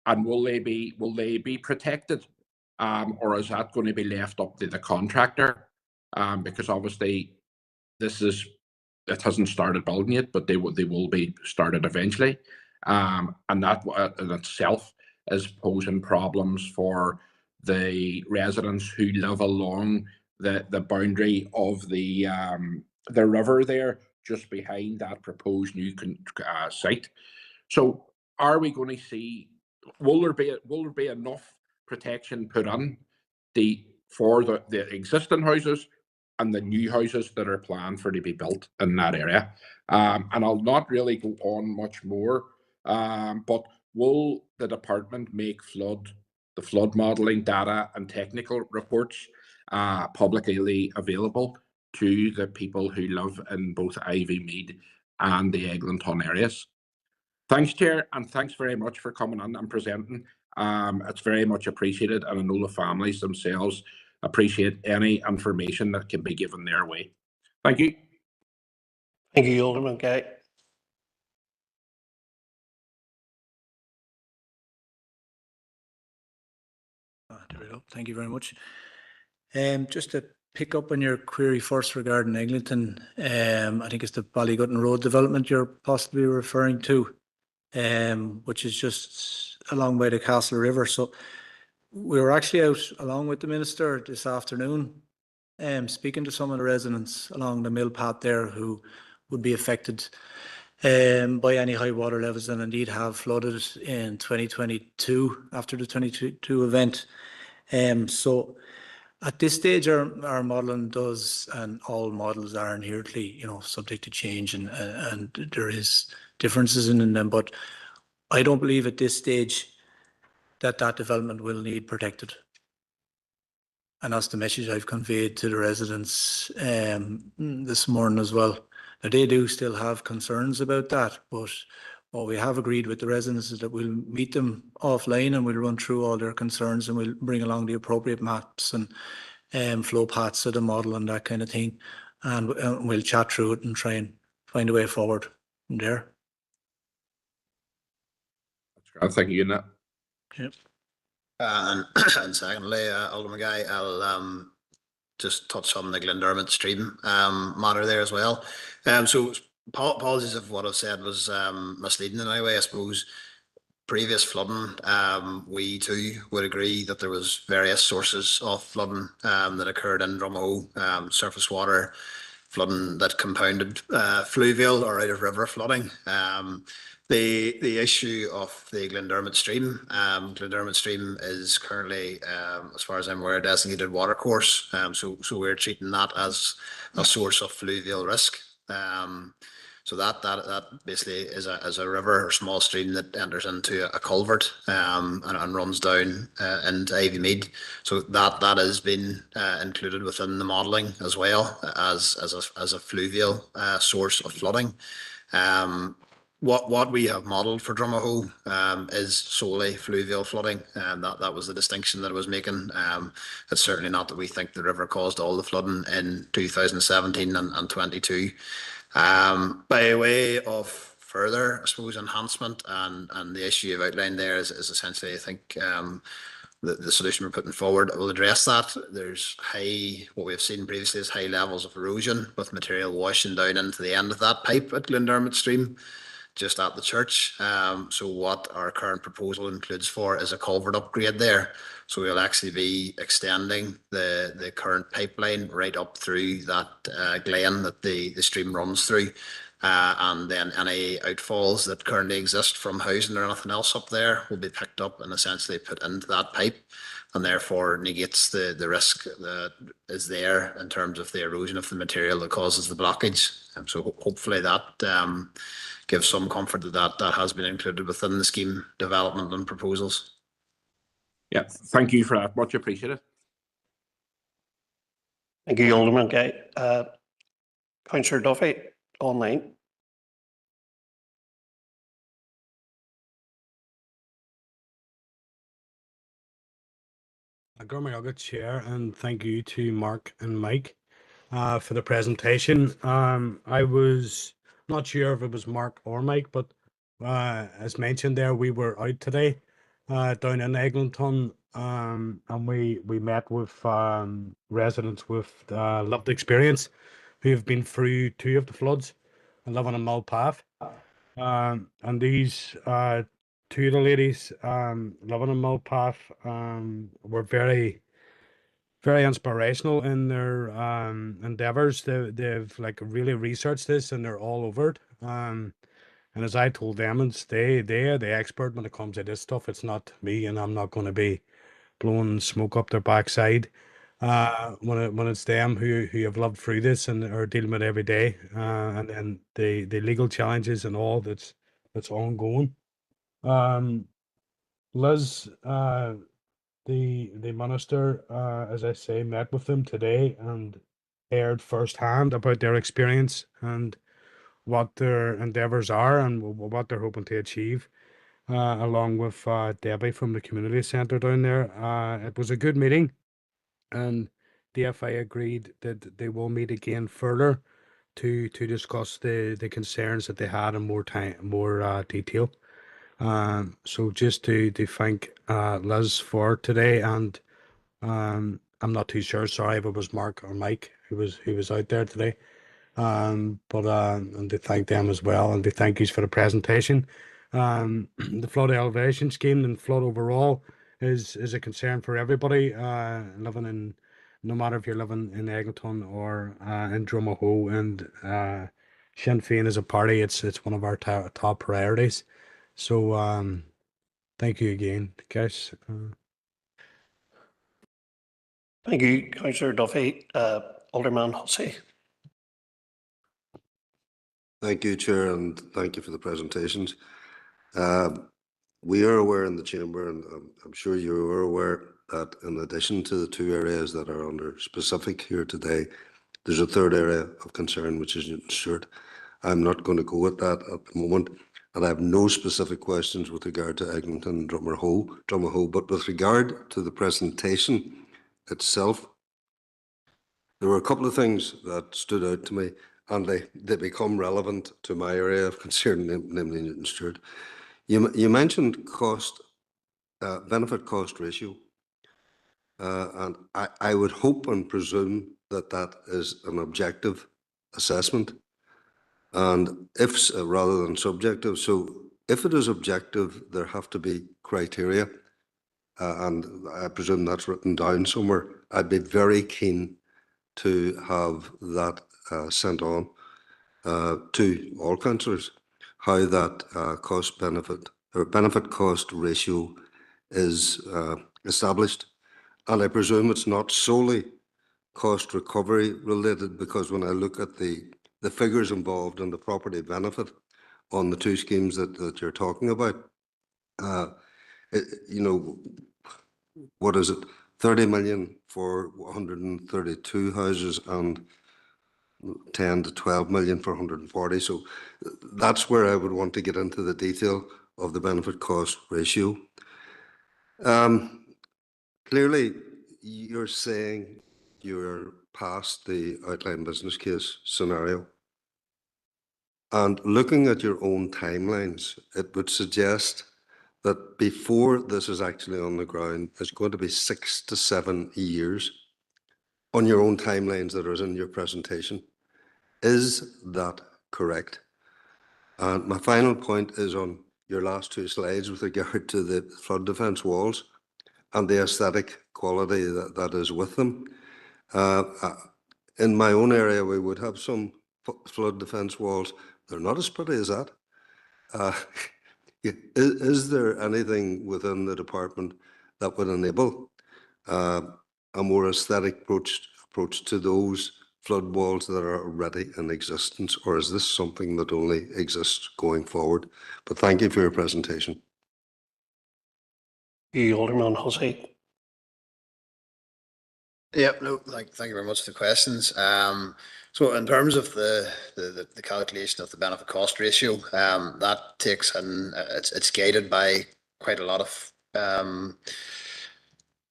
will they be protected, or is that going to be left up to the contractor? Because obviously it hasn't started building yet, but they will be started eventually, and that in itself is posing problems for the residents who live along the boundary of the river there, just behind that proposed new site. So are we going to see, will there be enough protection put on for the existing houses and the new houses that are planned for to be built in that area? And I'll not really go on much more, but will the department make the flood modelling data and technical reports publicly available to the people who live in both Ivy Mead and the Eglinton areas? Thanks, Chair, and thanks very much for coming on and presenting. It's very much appreciated, and I know the families themselves appreciate any information that can be given their way. Thank you. Thank you, Alderman Guy. There we go. Thank you very much. Just to pick up on your query first regarding Eglinton, I think it's the Ballygutton Road development you're possibly referring to, which is just along by the Castle River. So we were actually out along with the Minister this afternoon, speaking to some of the residents along the mill path there who would be affected by any high water levels, and indeed have flooded in 2022 after the 2022 event. So at this stage, our modelling does, and all models are inherently, subject to change, and there is differences in them. But I don't believe at this stage that development will need protected. And that's the message I've conveyed to the residents this morning as well. Now, they do still have concerns about that, but what we have agreed with the residents is that we'll meet them offline and we'll run through all their concerns and we'll bring along the appropriate maps and flow paths of the model and that kind of thing. And we'll chat through it and try and find a way forward from there. Thank you, Nat. Yep. And secondly, Alderman Guy, I'll just touch on the Glendermot stream matter there as well. So apologies if what I've said was misleading in any way. I suppose previous flooding, we too would agree that there was various sources of flooding that occurred in Drumahoe, surface water flooding that compounded fluvial or out of river flooding. The issue of the Glendermot stream is currently, as far as I'm aware, a designated watercourse. So we're treating that as a source of fluvial risk. So that basically is a river or small stream that enters into a culvert and runs down into Ivy Mead. So that has been included within the modelling as well as a fluvial source of flooding. What we have modelled for Drumahoe is solely fluvial flooding, and that was the distinction that I was making. It's certainly not that we think the river caused all the flooding in 2017 and 22. By way of further, I suppose, enhancement and the issue you've outlined there is essentially, I think, the solution we're putting forward will address that. There's what we've seen previously is high levels of erosion with material washing down into the end of that pipe at Glendermot stream, just at the church. So what our current proposal includes for is a culvert upgrade there. So we'll actually be extending the current pipeline right up through that glen that the stream runs through. And then any outfalls that currently exist from housing or anything else up there will be picked up and essentially put into that pipe, and therefore negates the risk that is there in terms of the erosion of the material that causes the blockage. So hopefully that gives some comfort that has been included within the scheme development and proposals. Yeah, thank you for that. Much appreciated. Thank you, Alderman Guy. Councillor Duffy, online. Good Chair, and thank you to Mark and Mike for the presentation. I was not sure if it was Mark or Mike, but as mentioned there, we were out today down in Eglinton, and we met with residents with lived experience who have been through 2 of the floods and living in Millpath. And these 2 of the ladies living in Millpath were very, very inspirational in their endeavors. They've like really researched this and they're all over it. And as I told them, they are the expert when it comes to this stuff. It's not me, and I'm not going to be blowing smoke up their backside. When it's them who have lived through this and are dealing with it every day, and then the legal challenges and all that's ongoing. Liz, the minister, as I say, met with them today and heard firsthand about their experience and what their endeavours are and what they're hoping to achieve, along with Debbie from the community centre down there. It was a good meeting, and DFI agreed that they will meet again further to discuss the concerns that they had in more detail. So just to thank Liz for today, and I'm not too sure, sorry if it was Mark or Mike who was out there today. And to thank them as well, and to thank you for the presentation. The flood elevation scheme and flood overall is a concern for everybody living in, no matter if you're living in Eglinton or in Drumahoe, and Sinn Féin as a party, it's one of our top priorities. So thank you again, guys. Thank you, Councillor Duffy. Alderman Hussey. Thank you, Chair, and thank you for the presentations. We are aware in the Chamber, and I'm sure you are aware, that in addition to the 2 areas that are under specific here today, There's a third area of concern, which is Newton Stewart. I'm not going to go at that at the moment, and I have no specific questions with regard to Eglinton and Drumahoe. But with regard to the presentation itself, there were a couple of things that stood out to me, and they become relevant to my area of concern, namely Newton Stewart. You mentioned benefit cost ratio, and I would hope and presume that that is an objective assessment, and if rather than subjective. So if it is objective, there have to be criteria, and I presume that's written down somewhere. I'd be very keen to have that sent on to all councillors, how that cost benefit or benefit cost ratio is established. And I presume it's not solely cost recovery related, because when I look at the figures involved in the property benefit on the two schemes that you're talking about, you know, what is it, 30 million for 132 houses and 10 to 12 million for 140. So that's where I would want to get into the detail of the benefit cost ratio. Clearly, you're saying you're past the outline business case scenario. And looking at your own timelines, it would suggest that before this is actually on the ground, it's going to be 6 to 7 years on your own timelines that are in your presentation. Is that correct? And my final point is on your last two slides with regard to the flood defence walls and the aesthetic quality that is with them. In my own area, we would have some flood defence walls. They're not as pretty as that. Is there anything within the department that would enable a more aesthetic approach to those flood walls that are already in existence, or is this something that only exists going forward? But thank you for your presentation. Alderman Hussey. Yep, no, thank you very much for the questions. So in terms of the calculation of the benefit cost ratio, that takes in, it's guided by quite a lot of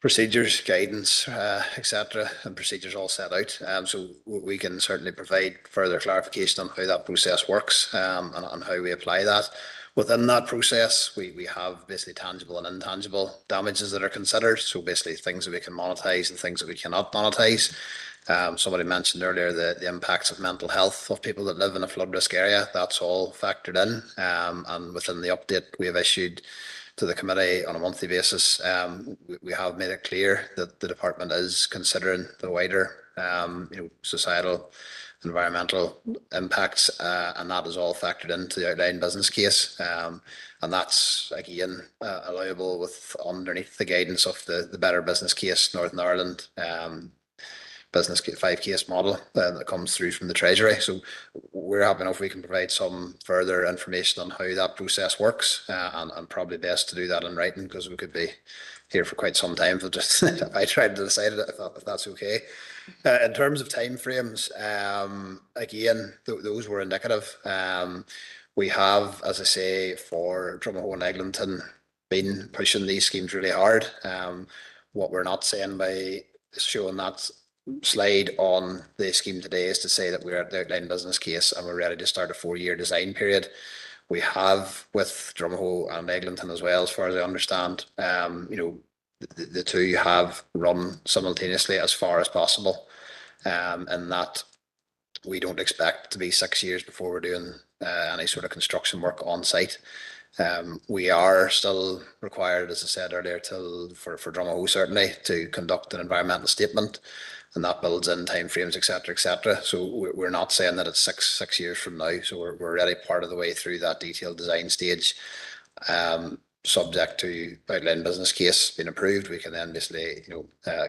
procedures, guidance, etc., and procedures all set out. So we can certainly provide further clarification on how that process works, and how we apply that. Within that process, we have basically tangible and intangible damages that are considered. So basically things that we can monetize and things that we cannot monetize. Somebody mentioned earlier the impacts of mental health of people that live in a flood risk area. That's all factored in. And within the update we have issued to the committee on a monthly basis, we have made it clear that the department is considering the wider societal, environmental impacts, and that is all factored into the outline business case, and that's again allowable with underneath the guidance of the Better Business Case Northern Ireland business 5 case model that comes through from the Treasury. So we're happy enough we can provide some further information on how that process works, and probably best to do that in writing, because we could be here for quite some time if I tried to decide it, if that's okay. In terms of timeframes, again, those were indicative. We have, as I say, for Drumahoe and Eglinton, been pushing these schemes really hard. What we're not saying by showing that slide on the scheme today is to say that we're at the outline business case and we're ready to start a 4-year design period. We have with Drumahoe and Eglinton as well, as far as I understand, the two have run simultaneously as far as possible, and that we don't expect to be 6 years before we're doing any sort of construction work on site. We are still required, as I said earlier, for Drumahoe certainly, to conduct an environmental statement, and that builds in timeframes, etc. So we're not saying that it's six years from now. So we're already part of the way through that detailed design stage. Subject to outline business case being approved, we can then basically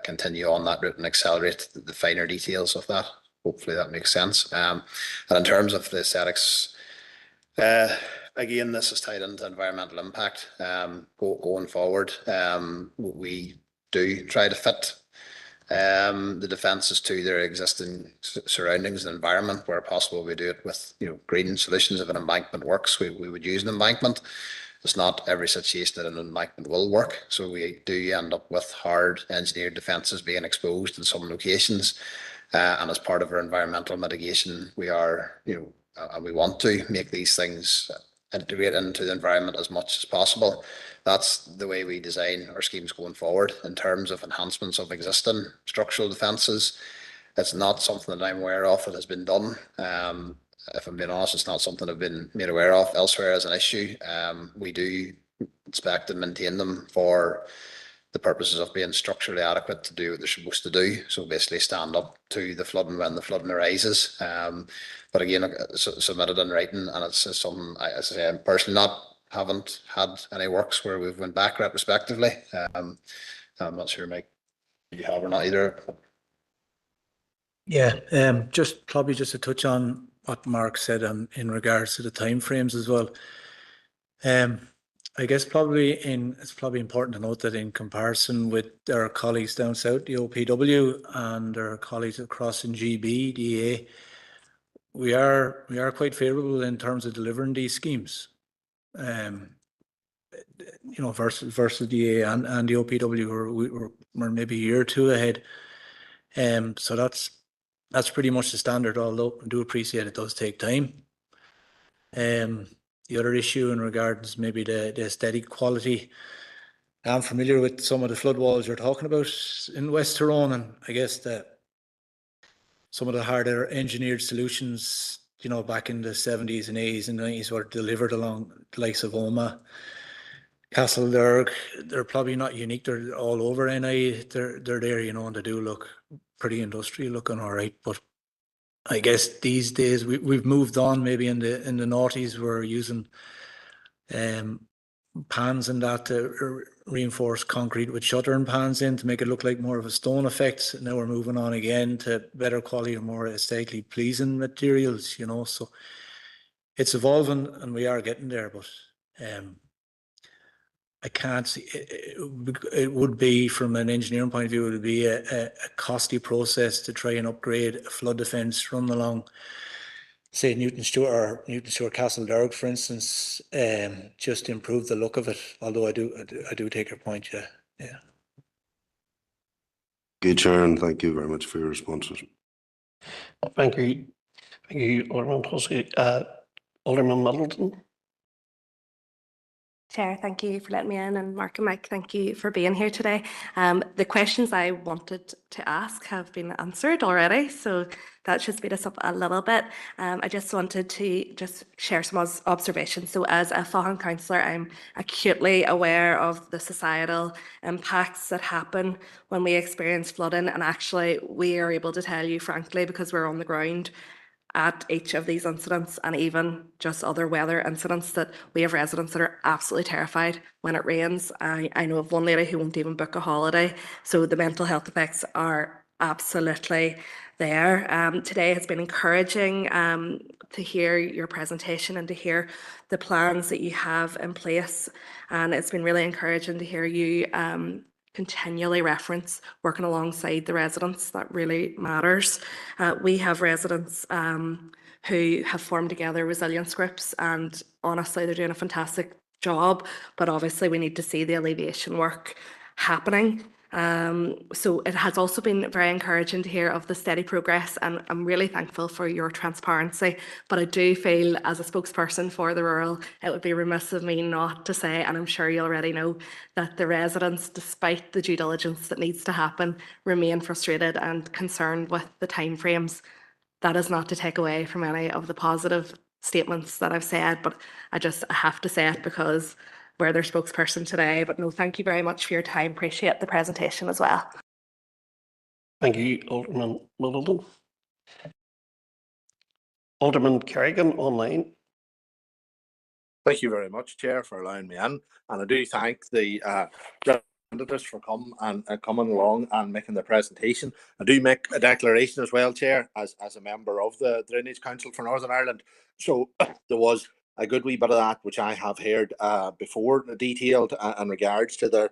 continue on that route and accelerate the finer details of that. Hopefully that makes sense. And in terms of the aesthetics, again, this is tied into environmental impact. Going forward, we do try to fit the defences to their existing surroundings and environment. Where possible, we do it with, you know, green solutions. If an embankment works, we would use an embankment. It's not every situation that an embankment will work, so we do end up with hard engineered defences being exposed in some locations. And as part of our environmental mitigation, we are, you know, and we want to make these things integrate into the environment as much as possible. That's the way we design our schemes going forward in terms of enhancements of existing structural defences. It's not something that I'm aware of that has been done. If I'm being honest, it's not something I've been made aware of elsewhere as an issue. We do inspect and maintain them for the purposes of being structurally adequate to do what they're supposed to do. So basically stand up to the flooding when the flooding arises. But again, submitted in writing, and it's something, as I say, I'm personally haven't had any works where we've went back retrospectively. I'm not sure, Mike, you have or not either. Yeah, just to touch on what Mark said in regards to the timeframes as well. I guess it's probably important to note that in comparison with our colleagues down south, the OPW, and our colleagues across in GB, DA, we are quite favourable in terms of delivering these schemes. You know, versus DA and the OPW, we're maybe a year or two ahead. So that's pretty much the standard, although I do appreciate it does take time. The other issue in regards maybe the aesthetic quality, I'm familiar with some of the flood walls you're talking about in West Tyrone, and I guess that some of the harder engineered solutions, you know, back in the 70s and 80s and 90s were delivered along the likes of Oma, Castledurg. They're probably not unique, they're all over NI. They're there, you know, and they do look pretty industrial looking, all right, but I guess these days we've moved on. Maybe in the noughties we're using pans and that to reinforce concrete with shuttering pans in to make it look like more of a stone effect. Now we're moving on again to better quality and more aesthetically pleasing materials, you know, so it's evolving and we are getting there, but I can't see it would be, from an engineering point of view, it would be a costly process to try and upgrade a flood defence run along, say, Newton Stewart Castledurg, for instance, just to improve the look of it. Although I do take your point, yeah. Good, Chair, and thank you very much for your responses. Thank you, Alderman Hussey. Alderman Middleton. Chair, thank you for letting me in, and Mark and Mike, thank you for being here today. The questions I wanted to ask have been answered already, so that should speed us up a little bit. I just wanted to share some observations. So as a Fáhan councillor, I'm acutely aware of the societal impacts that happen when we experience flooding, and actually we are able to tell you frankly, because we're on the ground at each of these incidents, and even just other weather incidents, that we have residents that are absolutely terrified when it rains. I know of one lady who won't even book a holiday. So the mental health effects are absolutely there. Today has been encouraging to hear your presentation and to hear the plans that you have in place. And it's been really encouraging to hear you continually reference working alongside the residents. That really matters. We have residents who have formed together resilience groups, and honestly they're doing a fantastic job, but obviously we need to see the alleviation work happening. So it has also been very encouraging to hear of the steady progress, and I'm really thankful for your transparency. But I do feel, as a spokesperson for the rural, it would be remiss of me not to say, and I'm sure you already know, that the residents, despite the due diligence that needs to happen, remain frustrated and concerned with the timeframes. That is not to take away from any of the positive statements that I've said, but I have to say it because we're their spokesperson today. But no, thank you very much for your time. Appreciate the presentation as well. Thank you, Alderman Middleton. Alderman Kerrigan online. Thank you very much, Chair, for allowing me in, and I do thank the representatives for coming along and making the presentation. I do make a declaration as well, Chair, as a member of the Drainage Council for Northern Ireland. So there was a good wee bit of that which I have heard before, detailed in regards to the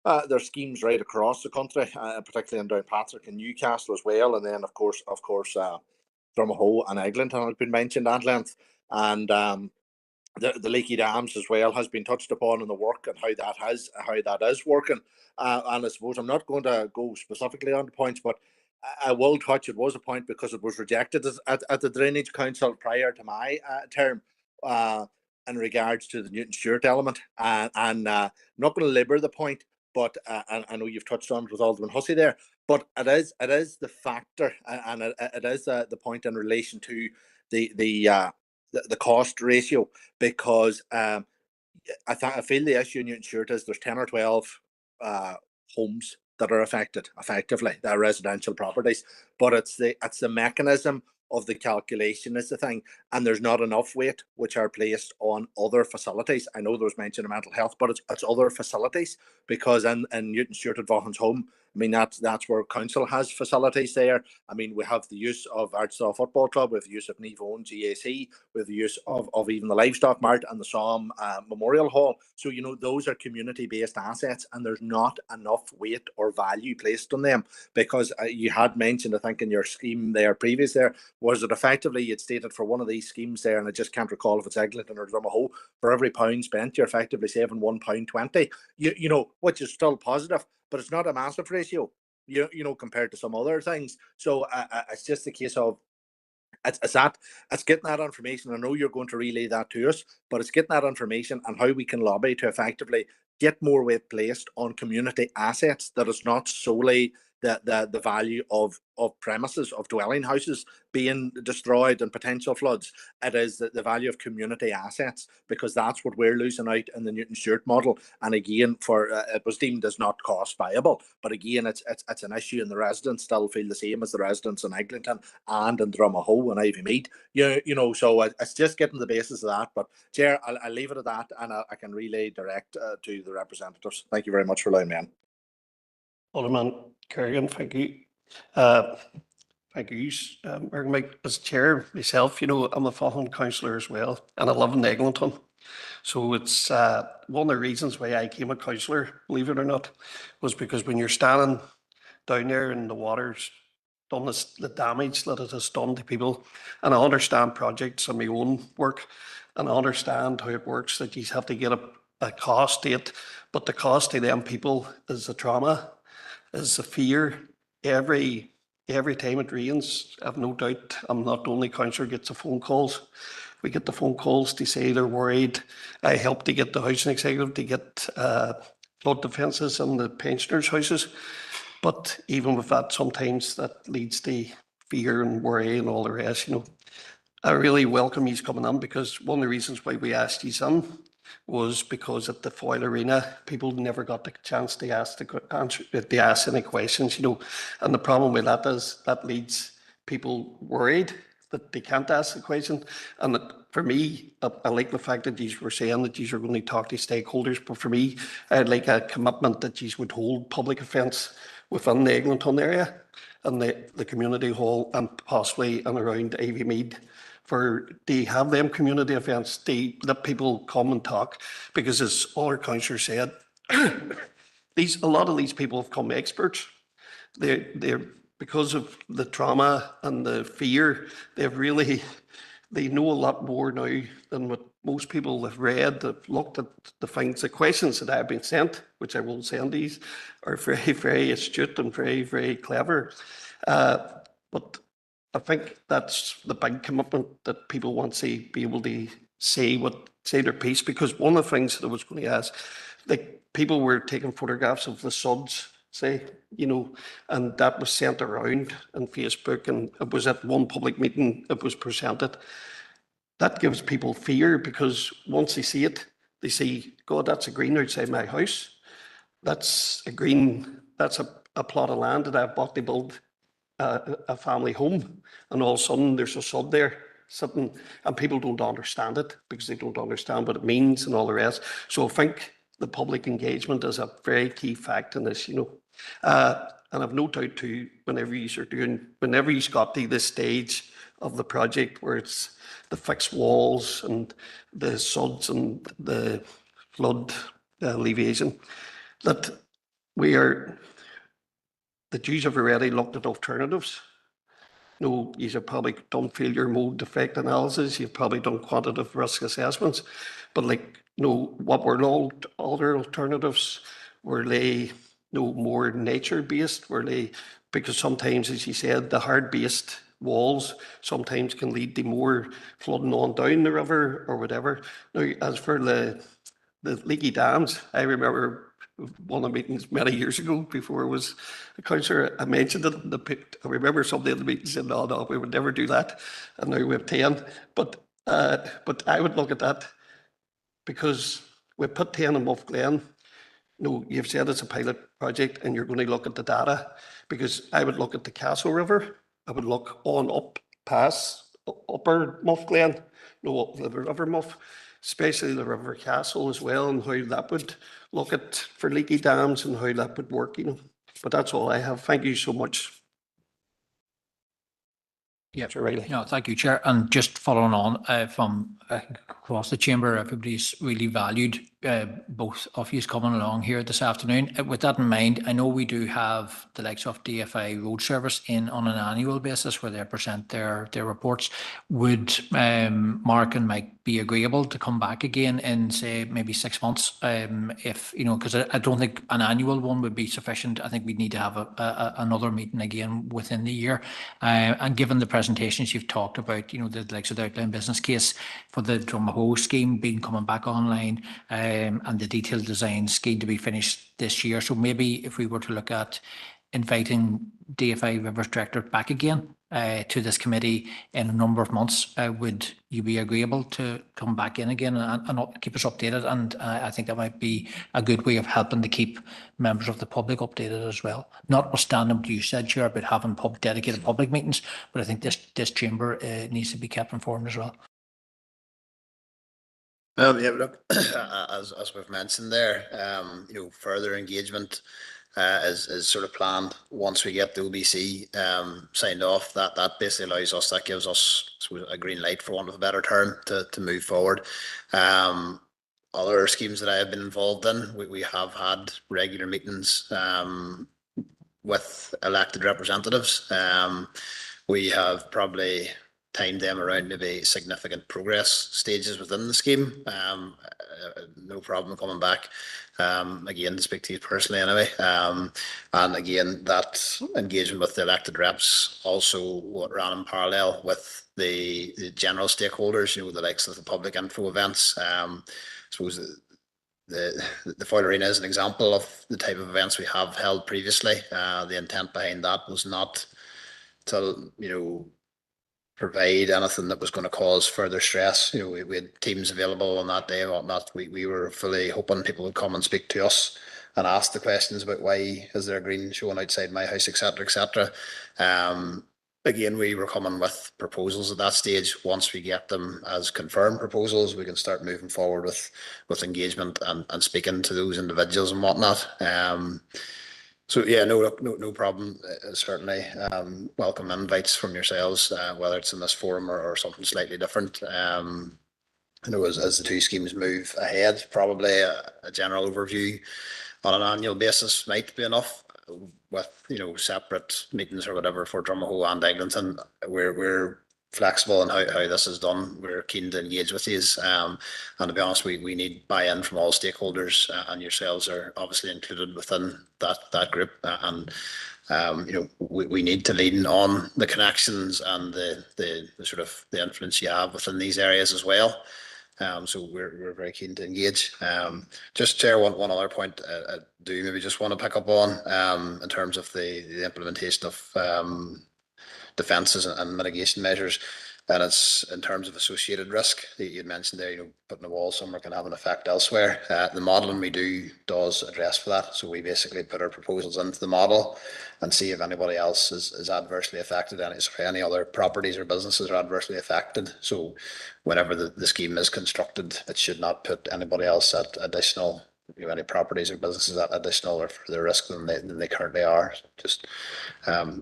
There's schemes right across the country, particularly in Downpatrick and Newcastle as well, and then of course, Drumahoe and Eglinton have been mentioned at length, and the leaky dams as well has been touched upon in the work and how that is working. And I suppose I'm not going to go specifically on the points, but I will touch. It was a point because it was rejected at the Drainage Council prior to my term. In regards to the Newton Stewart element, and I'm not going to labour the point, but and I know you've touched on it with Alderman Hussey there, but it is the factor, and it is the point in relation to the cost ratio, because I feel the issue in Newton Stewart is there's 10 or 12 homes that are affected effectively, they're residential properties, but it's the mechanism of the calculation is the thing, and there's not enough weight which are placed on other facilities. I know there's mention of mental health, but it's other facilities, because in Newton Stewart at Vaughan's Home, I mean, that's where council has facilities there. I mean, we have the use of Ardshaw Football Club, we have the use of Nevone GAC, we have the use of even the Livestock Mart and the Somme Memorial Hall. So, you know, those are community-based assets, and there's not enough weight or value placed on them, because you had mentioned, I think, in your scheme there previous there, was it effectively you'd stated for one of these schemes there, and I just can't recall if it's Eglinton or Drumahoe, for every £1 spent, you're effectively saving £1.20. You know, which is still positive, but it's not a massive ratio, you know, compared to some other things. So it's just a case of it's getting that information. I know you're going to relay that to us, but it's getting that information and how we can lobby to effectively get more weight placed on community assets, that is not solely the value of premises, of dwelling houses being destroyed and potential floods. It is the value of community assets, because that's what we're losing out in the Newton Stewart model. And again, for it was deemed as not cost viable, but again, it's an issue, and the residents still feel the same as the residents in Eglinton and in Drumahoe and Ivy Mead. You know, so it's just getting the basis of that. But Chair, I'll leave it at that, and I can relay direct to the representatives. Thank you very much for allowing me in. Alderman Kerrigan, thank you. Thank you, Mike. As chair myself, you know, I'm a Vaughan councillor as well, and I live in Eglinton. So it's one of the reasons why I came a councillor, believe it or not, was because when you're standing down there and the water's done the damage that it has done to people, and I understand projects in my own work, and I understand how it works, that you have to get a cost to it, but the cost to them people is the trauma, is the fear. Every time it rains, I've no doubt I'm not the only councillor gets the phone calls. We get the phone calls to say they're worried. I helped to get the housing executive to get flood defences in the pensioners' houses. But even with that, sometimes that leads to fear and worry and all the rest, you know. I really welcome you coming on, because one of the reasons why we asked you on was because at the Foyle Arena, people never got the chance to ask any questions, you know. And the problem with that is that leads people worried that they can't ask the question. And for me, I like the fact that you were saying that you are going to talk to stakeholders, but for me, I'd like a commitment that you would hold public events within the Eglinton area and the community hall, and possibly and around Ivy Mead, for they have them community events, they let people come and talk, because as all our councillors said, a lot of these people have come experts. They're because of the trauma and the fear, they know a lot more now than what most people have read, have looked at the things. The questions that I've been sent, which I won't send these, are very, very astute and very, very clever. But I think that's the big commitment, that people want to be able to say their piece, because one of the things that I was going to ask, like, people were taking photographs of the suds, say, you know, and that was sent around on Facebook, and it was at one public meeting it was presented. That gives people fear, because once they see it, they see, God, that's a green outside my house. That's a green, that's a plot of land that I've bought to build a family home, and all of a sudden there's a sod there sitting, and people don't understand it, because they don't understand what it means and all the rest. So I think the public engagement is a very key fact in this, you know. And I've no doubt too, whenever you've got to this stage of the project where it's the fixed walls and the suds and the flood alleviation, that the Jews have already looked at alternatives. No, you've probably done failure mode defect analysis, you've probably done quantitative risk assessments, but what were all other alternatives? Were they more nature-based? Were they, because sometimes, as you said, the hard-based walls sometimes can lead to more flooding on down the river or whatever. Now, as for the leaky dams, I remember one of the meetings many years ago before I was a councillor, I mentioned it. I remember somebody in the meeting said, no, we would never do that. And now we have 10. But I would look at that because we put 10 in Muff Glen. You've said it's a pilot project and you're going to look at the data, because I would look at the Castle River. I would look on up past Upper Muff Glen, the River Muff, especially the River Castle as well, and how that would look at for leaky dams and how that would work, But that's all I have. Thank you so much. Yeah, Riley. no, thank you, Chair. And just following on from across the chamber, everybody's really valued both of you coming along here this afternoon. With that in mind, I know we do have the likes of DFI Road Service in on an annual basis where they present their reports. Would Mark and Mike be agreeable to come back again in, say, maybe 6 months? If because I don't think an annual one would be sufficient. I think we'd need to have another meeting again within the year. And given the presentations you've talked about, the likes of the outline business case for the Drumahoe scheme being coming back online, and the detailed design scheme to be finished this year. So maybe if we were to look at inviting DFI Rivers Director back again to this committee in a number of months, would you be agreeable to come back in again and keep us updated? And I think that might be a good way of helping to keep members of the public updated as well. Notwithstanding what you said, Chair, about having dedicated public meetings, but I think this chamber needs to be kept informed as well. Yeah, look, as we've mentioned there, further engagement is sort of planned once we get the OBC signed off. That basically allows us, that gives us a green light, for want of a better term, to move forward. Other schemes that I have been involved in, we have had regular meetings with elected representatives. We have probably timed them around maybe significant progress stages within the scheme. No problem coming back again to speak to you personally anyway. And again, that engagement with the elected reps also what ran in parallel with the general stakeholders, the likes of the public info events. I suppose the Foyle Arena is an example of the type of events we have held previously. The intent behind that was not to provide anything that was going to cause further stress. We had teams available on that day and whatnot. We were fully hoping people would come and speak to us and ask the questions about why is there a green showing outside my house, etc., etc. Again, we were coming with proposals at that stage. Once we get them as confirmed proposals, we can start moving forward with engagement and speaking to those individuals and whatnot. So yeah, no problem. Certainly welcome invites from yourselves, whether it's in this forum or something slightly different. As the two schemes move ahead, probably a general overview on an annual basis might be enough. With separate meetings or whatever for Drumahoe and Eglinton, we're flexible in how this is done. We're keen to engage with these, and to be honest, we need buy-in from all stakeholders, and yourselves are obviously included within that group. And we need to lean on the connections and the sort of the influence you have within these areas as well. So we're very keen to engage. Just Chair, one other point I do maybe just want to pick up on in terms of the implementation of defences and mitigation measures, and it's in terms of associated risk. You mentioned there, putting a wall somewhere can have an effect elsewhere. The modelling we do does address for that. So we basically put our proposals into the model and see if anybody else is adversely affected, any other properties or businesses are adversely affected. So whenever the scheme is constructed, it should not put anybody else at additional, any properties or businesses at additional or further risk than they currently are. Just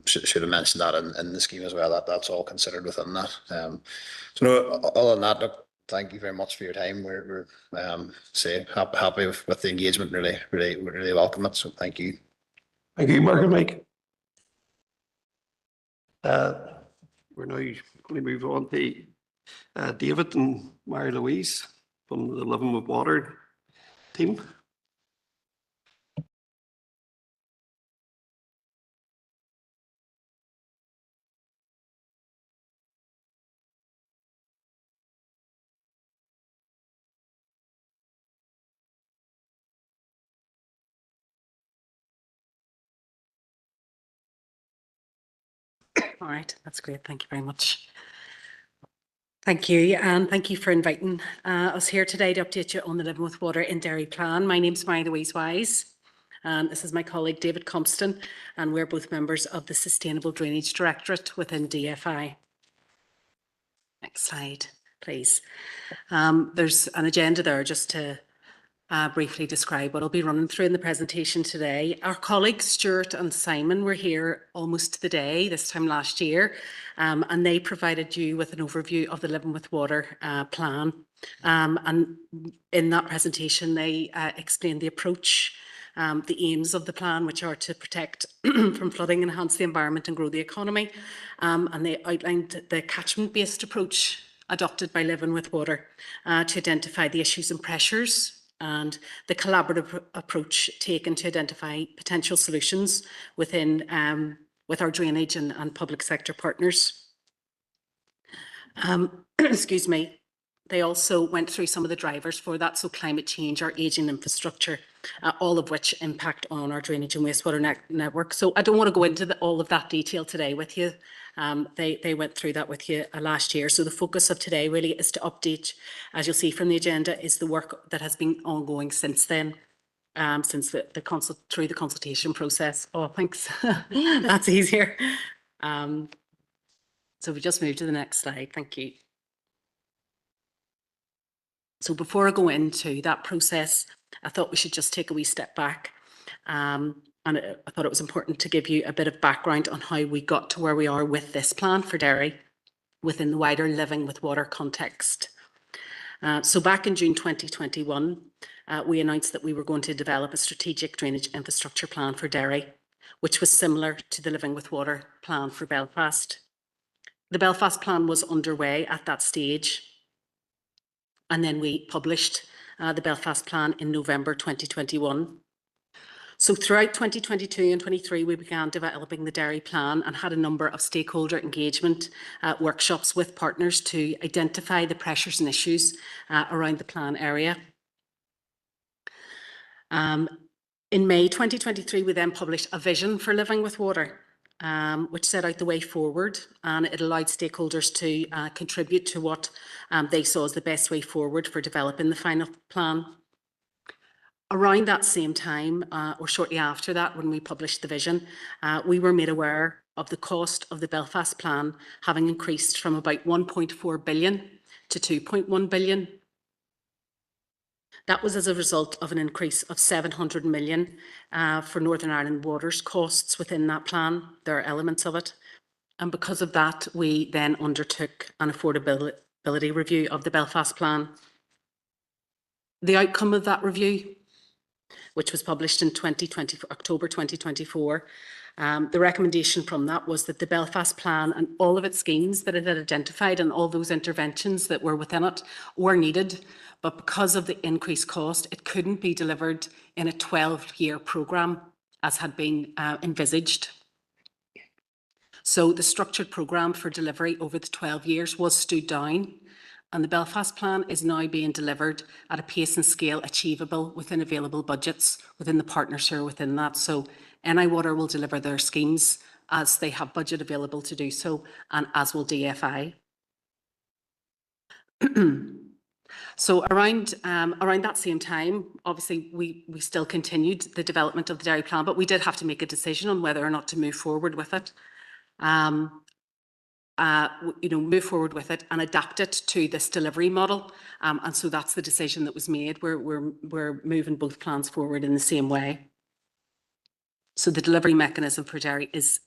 should have mentioned that in the scheme as well. That's all considered within that. So no, other than that, look, thank you very much for your time. We're happy with the engagement. Really welcome it. So thank you. Thank you, Mark and Mike. We're now going to move on to David and Mary Louise from the Living with Water team. All right, that's great. Thank you very much. Thank you, and thank you for inviting us here today to update you on the Living with Water in Derry plan. My name's Mary Louise Wise, and this is my colleague David Compston, and we're both members of the Sustainable Drainage Directorate within DFI. Next slide, please. There's an agenda there just to briefly describe what I'll be running through in the presentation today. Our colleagues Stuart and Simon were here almost to the day this time last year, and they provided you with an overview of the Living with Water plan. And in that presentation, they explained the approach, the aims of the plan, which are to protect from flooding, enhance the environment and grow the economy. And they outlined the catchment-based approach adopted by Living with Water to identify the issues and pressures, and the collaborative approach taken to identify potential solutions within with our drainage and public sector partners. Excuse me. They also went through some of the drivers for that, so climate change, our ageing infrastructure, all of which impact on our drainage and wastewater network. So I don't want to go into all of that detail today with you. They went through that with you last year. So the focus of today really is to update, as you'll see from the agenda, is the work that has been ongoing since then, since through the consultation process. Oh, thanks. That's easier. So we just move to the next slide. Thank you. So before I go into that process, I thought we should just take a wee step back. And I thought it was important to give you a bit of background on how we got to where we are with this plan for Derry within the wider Living with Water context. So back in June 2021, we announced that we were going to develop a strategic drainage infrastructure plan for Derry, which was similar to the Living with Water plan for Belfast. The Belfast plan was underway at that stage, and then we published the Belfast plan in November 2021. So throughout 2022 and 23, we began developing the Derry plan and had a number of stakeholder engagement workshops with partners to identify the pressures and issues around the plan area. In May 2023, we then published a vision for Living with Water, which set out the way forward, and it allowed stakeholders to contribute to what they saw as the best way forward for developing the final plan. Around that same time, or shortly after that, when we published the vision, we were made aware of the cost of the Belfast plan having increased from about 1.4 billion to 2.1 billion. That was as a result of an increase of 700 million for Northern Ireland Water's costs within that plan. There are elements of it. And because of that, we then undertook an affordability review of the Belfast plan. The outcome of that review, which was published in October 2024, the recommendation from that was that the Belfast plan and all of its schemes that it had identified and all those interventions that were within it were needed, but because of the increased cost, it couldn't be delivered in a 12-year programme as had been envisaged. So the structured programme for delivery over the 12 years was stood down, and the Belfast plan is now being delivered at a pace and scale achievable within available budgets within the partners who are within that. So NI Water will deliver their schemes as they have budget available to do so, and as will DFI. So around that same time, obviously we still continued the development of the Derry plan, but we did have to make a decision on whether or not to move forward with it. Move forward with it and adapt it to this delivery model. And so that's the decision that was made. We're moving both plans forward in the same way. So the delivery mechanism for Derry is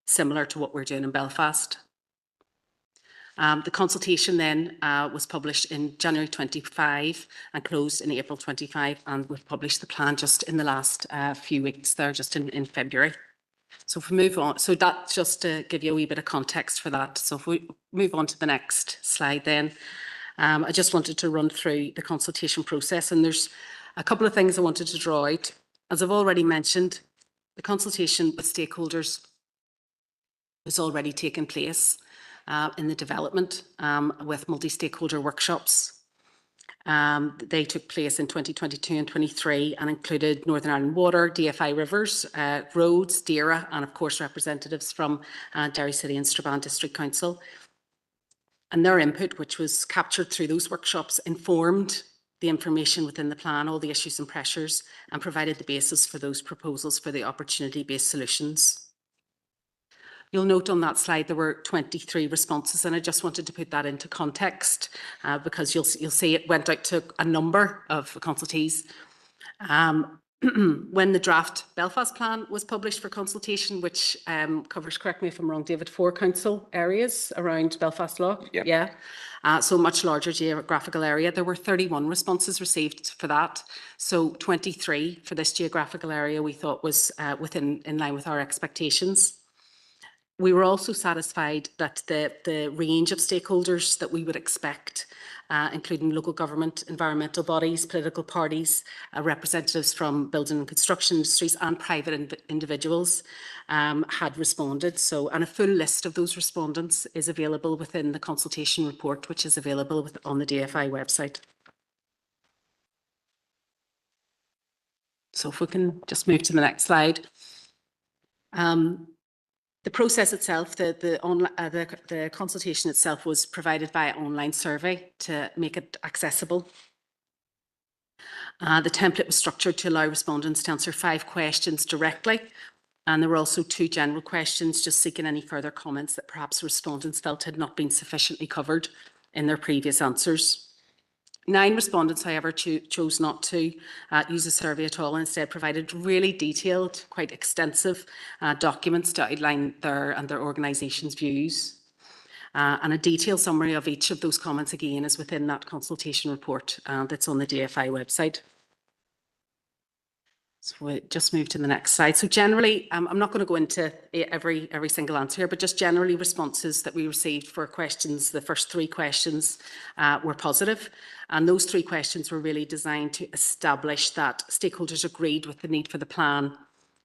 similar to what we're doing in Belfast. The consultation then was published in January 25 and closed in April 25, and we've published the plan just in the last few weeks there, just in February. So if we move on, so that's just to give you a wee bit of context for that. So if we move on to the next slide then, I just wanted to run through the consultation process, and there's a couple of things I wanted to draw out. As I've already mentioned, the consultation with stakeholders has already taken place in the development with multi-stakeholder workshops. They took place in 2022 and 23 and included Northern Ireland Water, DFI Rivers, Roads, DERA, and of course representatives from Derry City and Strabane District Council. And their input, which was captured through those workshops, informed the information within the plan, all the issues and pressures, and provided the basis for those proposals for the opportunity-based solutions. You'll note on that slide there were 23 responses, and I just wanted to put that into context because you'll see it went out to a number of consultees. When the draft Belfast plan was published for consultation, which covers, correct me if I'm wrong, David, 4 council areas around Belfast Law. Yep. Yeah. So much larger geographical area. There were 31 responses received for that. So 23 for this geographical area we thought was in line with our expectations. We were also satisfied that the range of stakeholders that we would expect, including local government, environmental bodies, political parties, representatives from building and construction industries and private individuals had responded. So, and a full list of those respondents is available within the consultation report, which is available on the DFI website. So if we can just move to the next slide. The process itself, the consultation itself was provided by an online survey to make it accessible. The template was structured to allow respondents to answer 5 questions directly, and there were also 2 general questions just seeking any further comments that perhaps respondents felt had not been sufficiently covered in their previous answers. 9 respondents, however, chose not to use a survey at all and instead provided really detailed, quite extensive documents to outline their organisation's views. And a detailed summary of each of those comments, again, is within that consultation report that's on the DFI website. So we'll just move to the next slide. So generally, I'm not going to go into every single answer here, but just generally responses that we received for questions, the first 3 questions were positive. And those 3 questions were really designed to establish that stakeholders agreed with the need for the plan,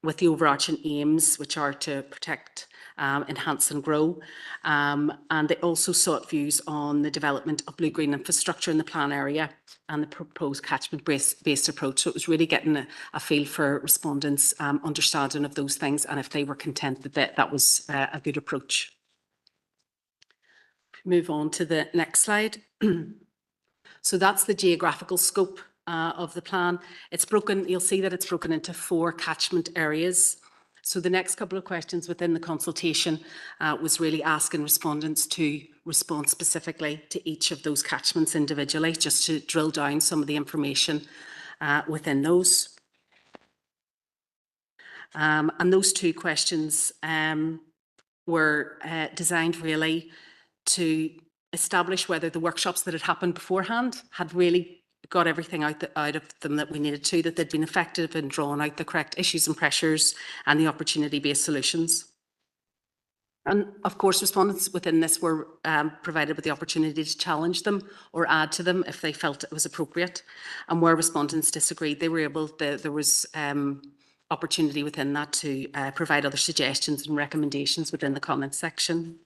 with the overarching aims, which are to protect, enhance and grow. And they also sought views on the development of blue-green infrastructure in the plan area and the proposed catchment-based approach. So it was really getting a feel for respondents' understanding of those things and if they were content that that was a good approach. Move on to the next slide. So that's the geographical scope of the plan. It's broken, you'll see that it's broken into 4 catchment areas. So the next couple of questions within the consultation was really asking respondents to respond specifically to each of those catchments individually, just to drill down some of the information within those. And those 2 questions were designed really to establish whether the workshops that had happened beforehand had really got everything out of them that we needed to, that they'd been effective in drawing out the correct issues and pressures and the opportunity-based solutions. And of course, respondents within this were provided with the opportunity to challenge them or add to them if they felt it was appropriate. And where respondents disagreed, they were able, there was opportunity within that to provide other suggestions and recommendations within the comments section.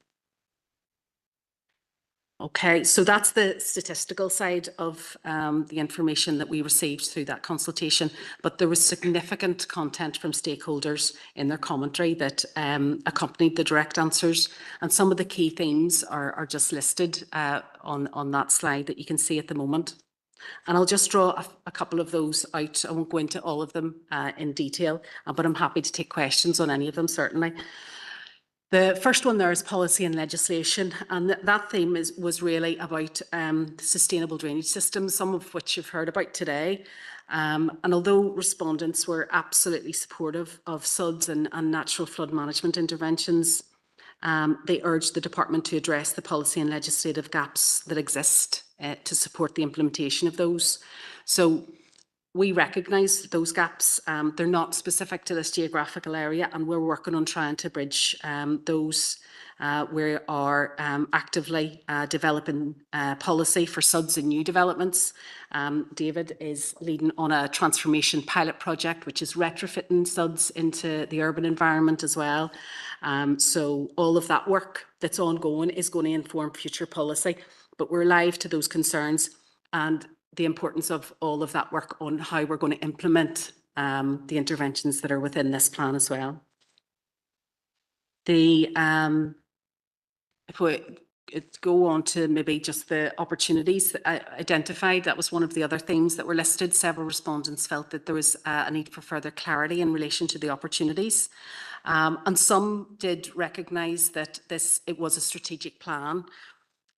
Okay, so that's the statistical side of the information that we received through that consultation, but there was significant content from stakeholders in their commentary that accompanied the direct answers, and some of the key themes are just listed on that slide that you can see at the moment. And I'll just draw a couple of those out. I won't go into all of them in detail, but I'm happy to take questions on any of them, certainly. The first one there is policy and legislation, and that theme was really about sustainable drainage systems, some of which you've heard about today. And although respondents were absolutely supportive of SUDs and natural flood management interventions, They urged the department to address the policy and legislative gaps that exist to support the implementation of those. So we recognise those gaps. They're not specific to this geographical area, and we're working on trying to bridge those. We are actively developing policy for SUDs and new developments. David is leading on a transformation pilot project, which is retrofitting SUDs into the urban environment as well. So all of that work that's ongoing is going to inform future policy, but we're alive to those concerns and the importance of all of that work on how we're going to implement the interventions that are within this plan as well. If we go on to maybe just the opportunities that I identified, that was one of the other themes that were listed. Several respondents felt that there was a need for further clarity in relation to the opportunities. And some did recognise that it was a strategic plan.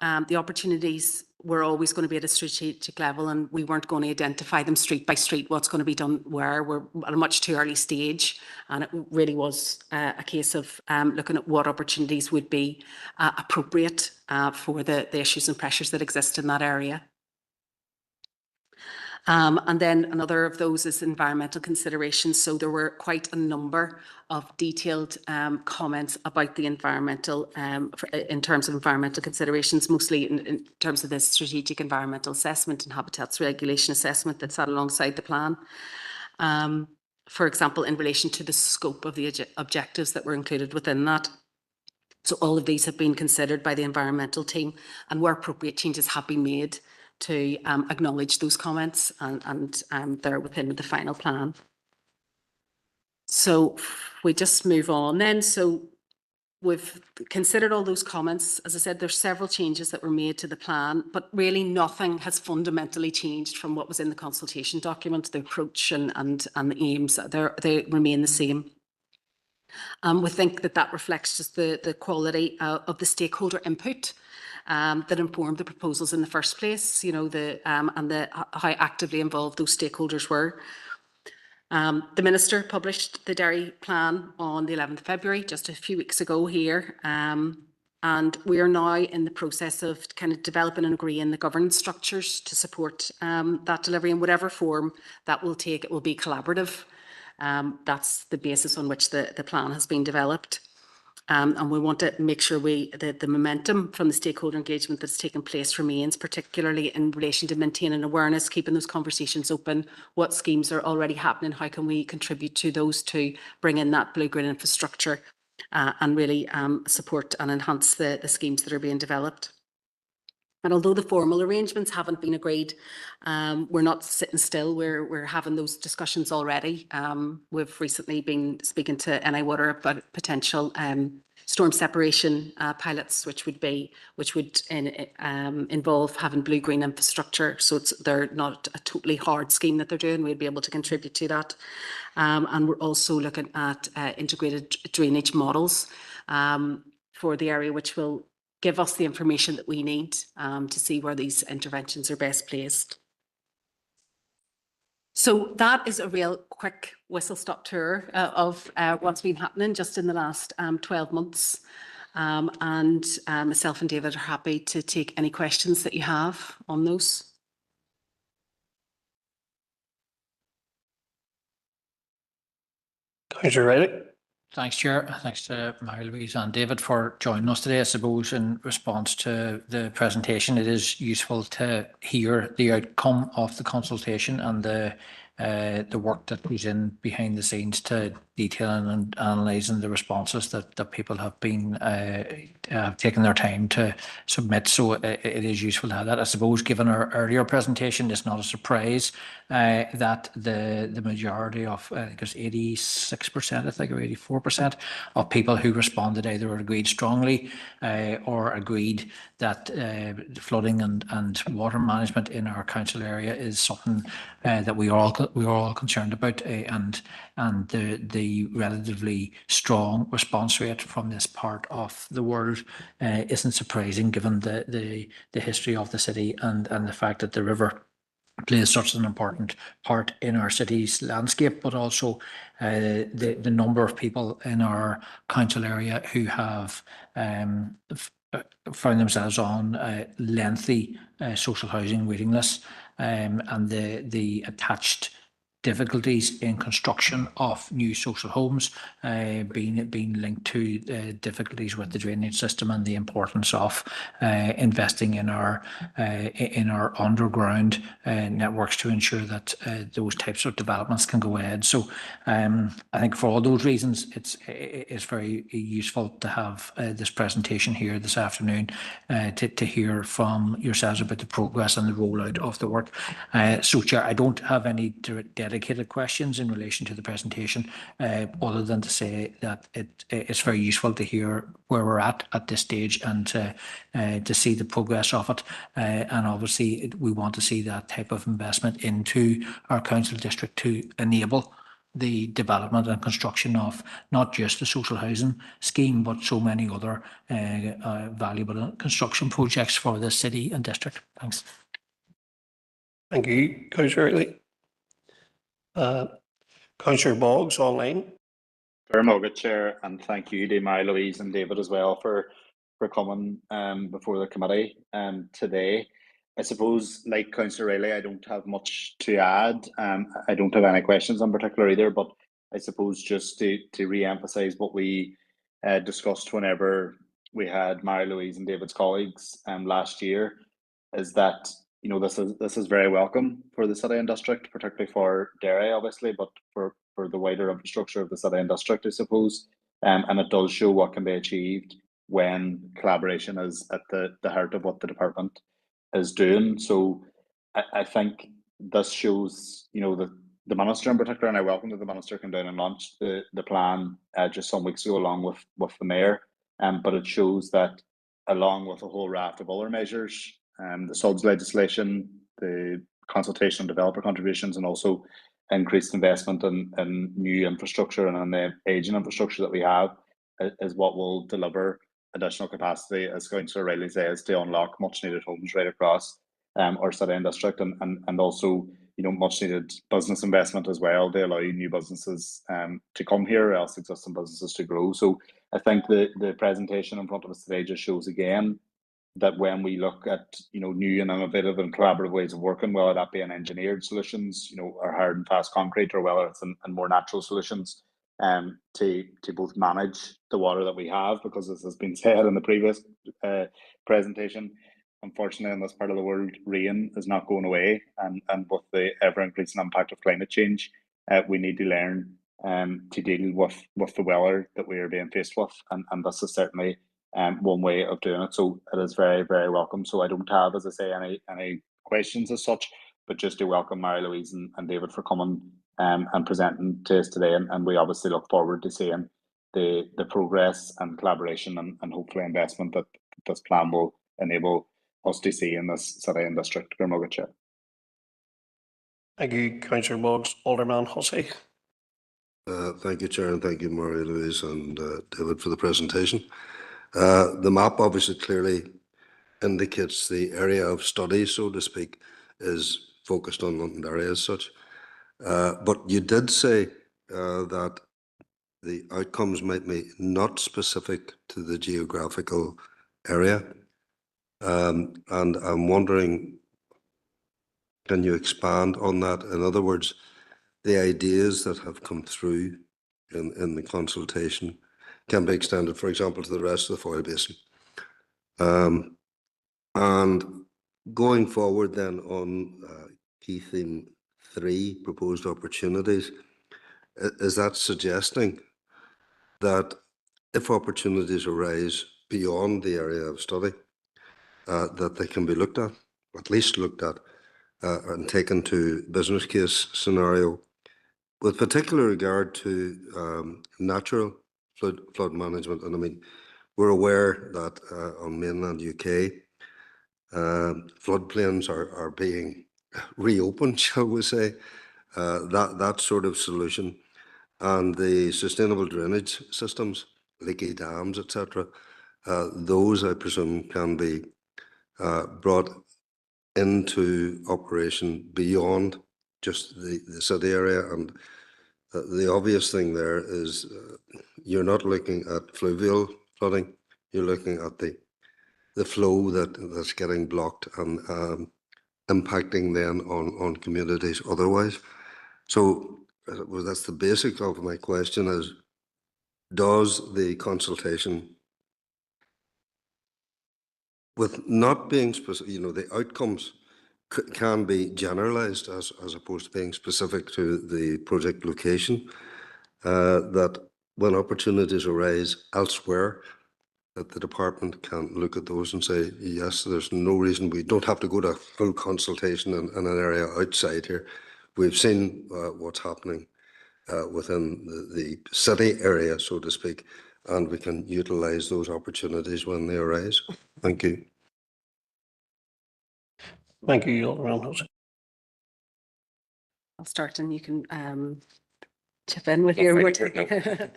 The opportunities were always going to be at a strategic level, and we weren't going to identify them street by street, what's going to be done where. We're at a much too early stage, and it really was a case of looking at what opportunities would be appropriate for the issues and pressures that exist in that area. And then another of those is environmental considerations. So there were quite a number of detailed comments about the environmental, in terms of environmental considerations, mostly in terms of the strategic environmental assessment and habitats regulation assessment that sat alongside the plan. For example, in relation to the scope of the objectives that were included within that. So all of these have been considered by the environmental team, and where appropriate changes have been made to acknowledge those comments, and they're within the final plan. So we just move on then. So we've considered all those comments. As I said, there's several changes that were made to the plan, but really nothing has fundamentally changed from what was in the consultation document. The approach and the aims, they remain the same. We think that reflects just the quality of the stakeholder input that informed the proposals in the first place, you know, how actively involved those stakeholders were. The Minister published the Derry Plan on the 11th of February, just a few weeks ago here, and we are now in the process of kind of developing and agreeing the governance structures to support that delivery in whatever form that will take. It will be collaborative. That's the basis on which the plan has been developed. And we want to make sure the momentum from the stakeholder engagement that's taken place remains, particularly in relation to maintaining awareness, keeping those conversations open, what schemes are already happening, how can we contribute to those to bring in that blue-green infrastructure and really support and enhance the schemes that are being developed. And although the formal arrangements haven't been agreed, we're not sitting still. We're having those discussions already. We've recently been speaking to NI Water about potential storm separation pilots, which would involve having blue-green infrastructure. So they're not a totally hard scheme that they're doing. We'd be able to contribute to that. And we're also looking at integrated drainage models for the area, which will give us the information that we need to see where these interventions are best placed. So that is a real quick whistle-stop tour of what's been happening just in the last 12 months. And myself and David are happy to take any questions that you have on those. Councillor Riley. Thanks, Chair. Thanks to Mary-Louise and David for joining us today. I suppose in response to the presentation, it is useful to hear the outcome of the consultation and the work that goes in behind the scenes to detailing and analysing the responses that people have been taking their time to submit. So it is useful to have that. I suppose given our earlier presentation, it's not a surprise that the majority of, I think it's 86%, I think, or 84% of people who responded either agreed strongly or agreed that flooding and water management in our council area is something that we are all concerned about, and the relatively strong response rate from this part of the world isn't surprising given the history of the city and the fact that the river plays such an important part in our city's landscape, but also the number of people in our council area who have found themselves on lengthy social housing waiting lists, and the attached difficulties in construction of new social homes, being linked to difficulties with the drainage system and the importance of investing in our underground networks to ensure that those types of developments can go ahead. So I think for all those reasons, it's very useful to have this presentation here this afternoon to hear from yourselves about the progress and the rollout of the work. So, Chair, I don't have any dedicated questions in relation to the presentation, other than to say that it's very useful to hear where we're at this stage and to see the progress of it. And obviously, we want to see that type of investment into our council district to enable the development and construction of not just the social housing scheme, but so many other valuable construction projects for the city and district. Thanks. Thank you, Councillor Riley. Councillor Boggs online. Very much, Chair, and thank you to Mary Louise and David as well for coming before the committee today. I suppose, like Councillor Riley, I don't have much to add. I don't have any questions in particular either, but I suppose just to re-emphasise what we discussed whenever we had Mary Louise and David's colleagues last year, is that this is very welcome for the city and district, particularly for Derry, obviously, but for the wider infrastructure of the city and district, I suppose. And it does show what can be achieved when collaboration is at the heart of what the department is doing. So I think this shows, the minister in particular, and I welcome that the minister came down and launched the plan just some weeks ago along with the mayor. But it shows that along with a whole raft of other measures, the SUDS legislation, the consultation on developer contributions, and also increased investment in new infrastructure and in the ageing infrastructure that we have is what will deliver additional capacity, as Councillor Riley says, to unlock much needed homes right across our city and district, and also much needed business investment as well to allow new businesses to come here, or else existing businesses to grow. So I think the presentation in front of us today just shows again that when we look at new and innovative and collaborative ways of working, whether that be in engineered solutions, or hard and fast concrete, or whether it's in more natural solutions, to both manage the water that we have, because as has been said in the previous presentation, unfortunately in this part of the world, rain is not going away, and with the ever increasing impact of climate change, we need to learn to deal with the weather that we are being faced with, and this is certainly one way of doing it. So it is very, very welcome. So I don't have, as I say, any questions as such, but just to welcome Mary Louise and David for coming and presenting to us today. And we obviously look forward to seeing the progress and collaboration and hopefully investment that this plan will enable us to see in this city and district. Very much, Chair. Thank you, Councillor Boggs. Alderman Hussey. Thank you, Chair, and thank you, Mary Louise and David, for the presentation. The map obviously clearly indicates the area of study, so to speak, is focused on Londonderry as such. But you did say that the outcomes might be not specific to the geographical area. And I'm wondering, can you expand on that? In other words, the ideas that have come through in the consultation can be extended, for example, to the rest of the Foyle Basin. And going forward then on key theme 3, proposed opportunities, is that suggesting that if opportunities arise beyond the area of study, that they can be looked at least looked at, and taken to business case scenario, with particular regard to natural flood management? And I mean, we're aware that on mainland UK, floodplains are being reopened, shall we say, that sort of solution, and the sustainable drainage systems, leaky dams, etc. Those, I presume, can be brought into operation beyond just the city area. And the obvious thing there is you're not looking at fluvial flooding, you're looking at the flow that's getting blocked and impacting then on communities otherwise. So well, that's the basic of my question is, does the consultation, with not being specific, the outcomes can be generalized as opposed to being specific to the project location, that when opportunities arise elsewhere, that the department can look at those and say, yes, there's no reason we don't have to go to full consultation in an area outside here. We've seen what's happening within the city area, so to speak, and we can utilise those opportunities when they arise. Thank you. Thank you, Alderman Hosey. I'll start and you can chip in with your word.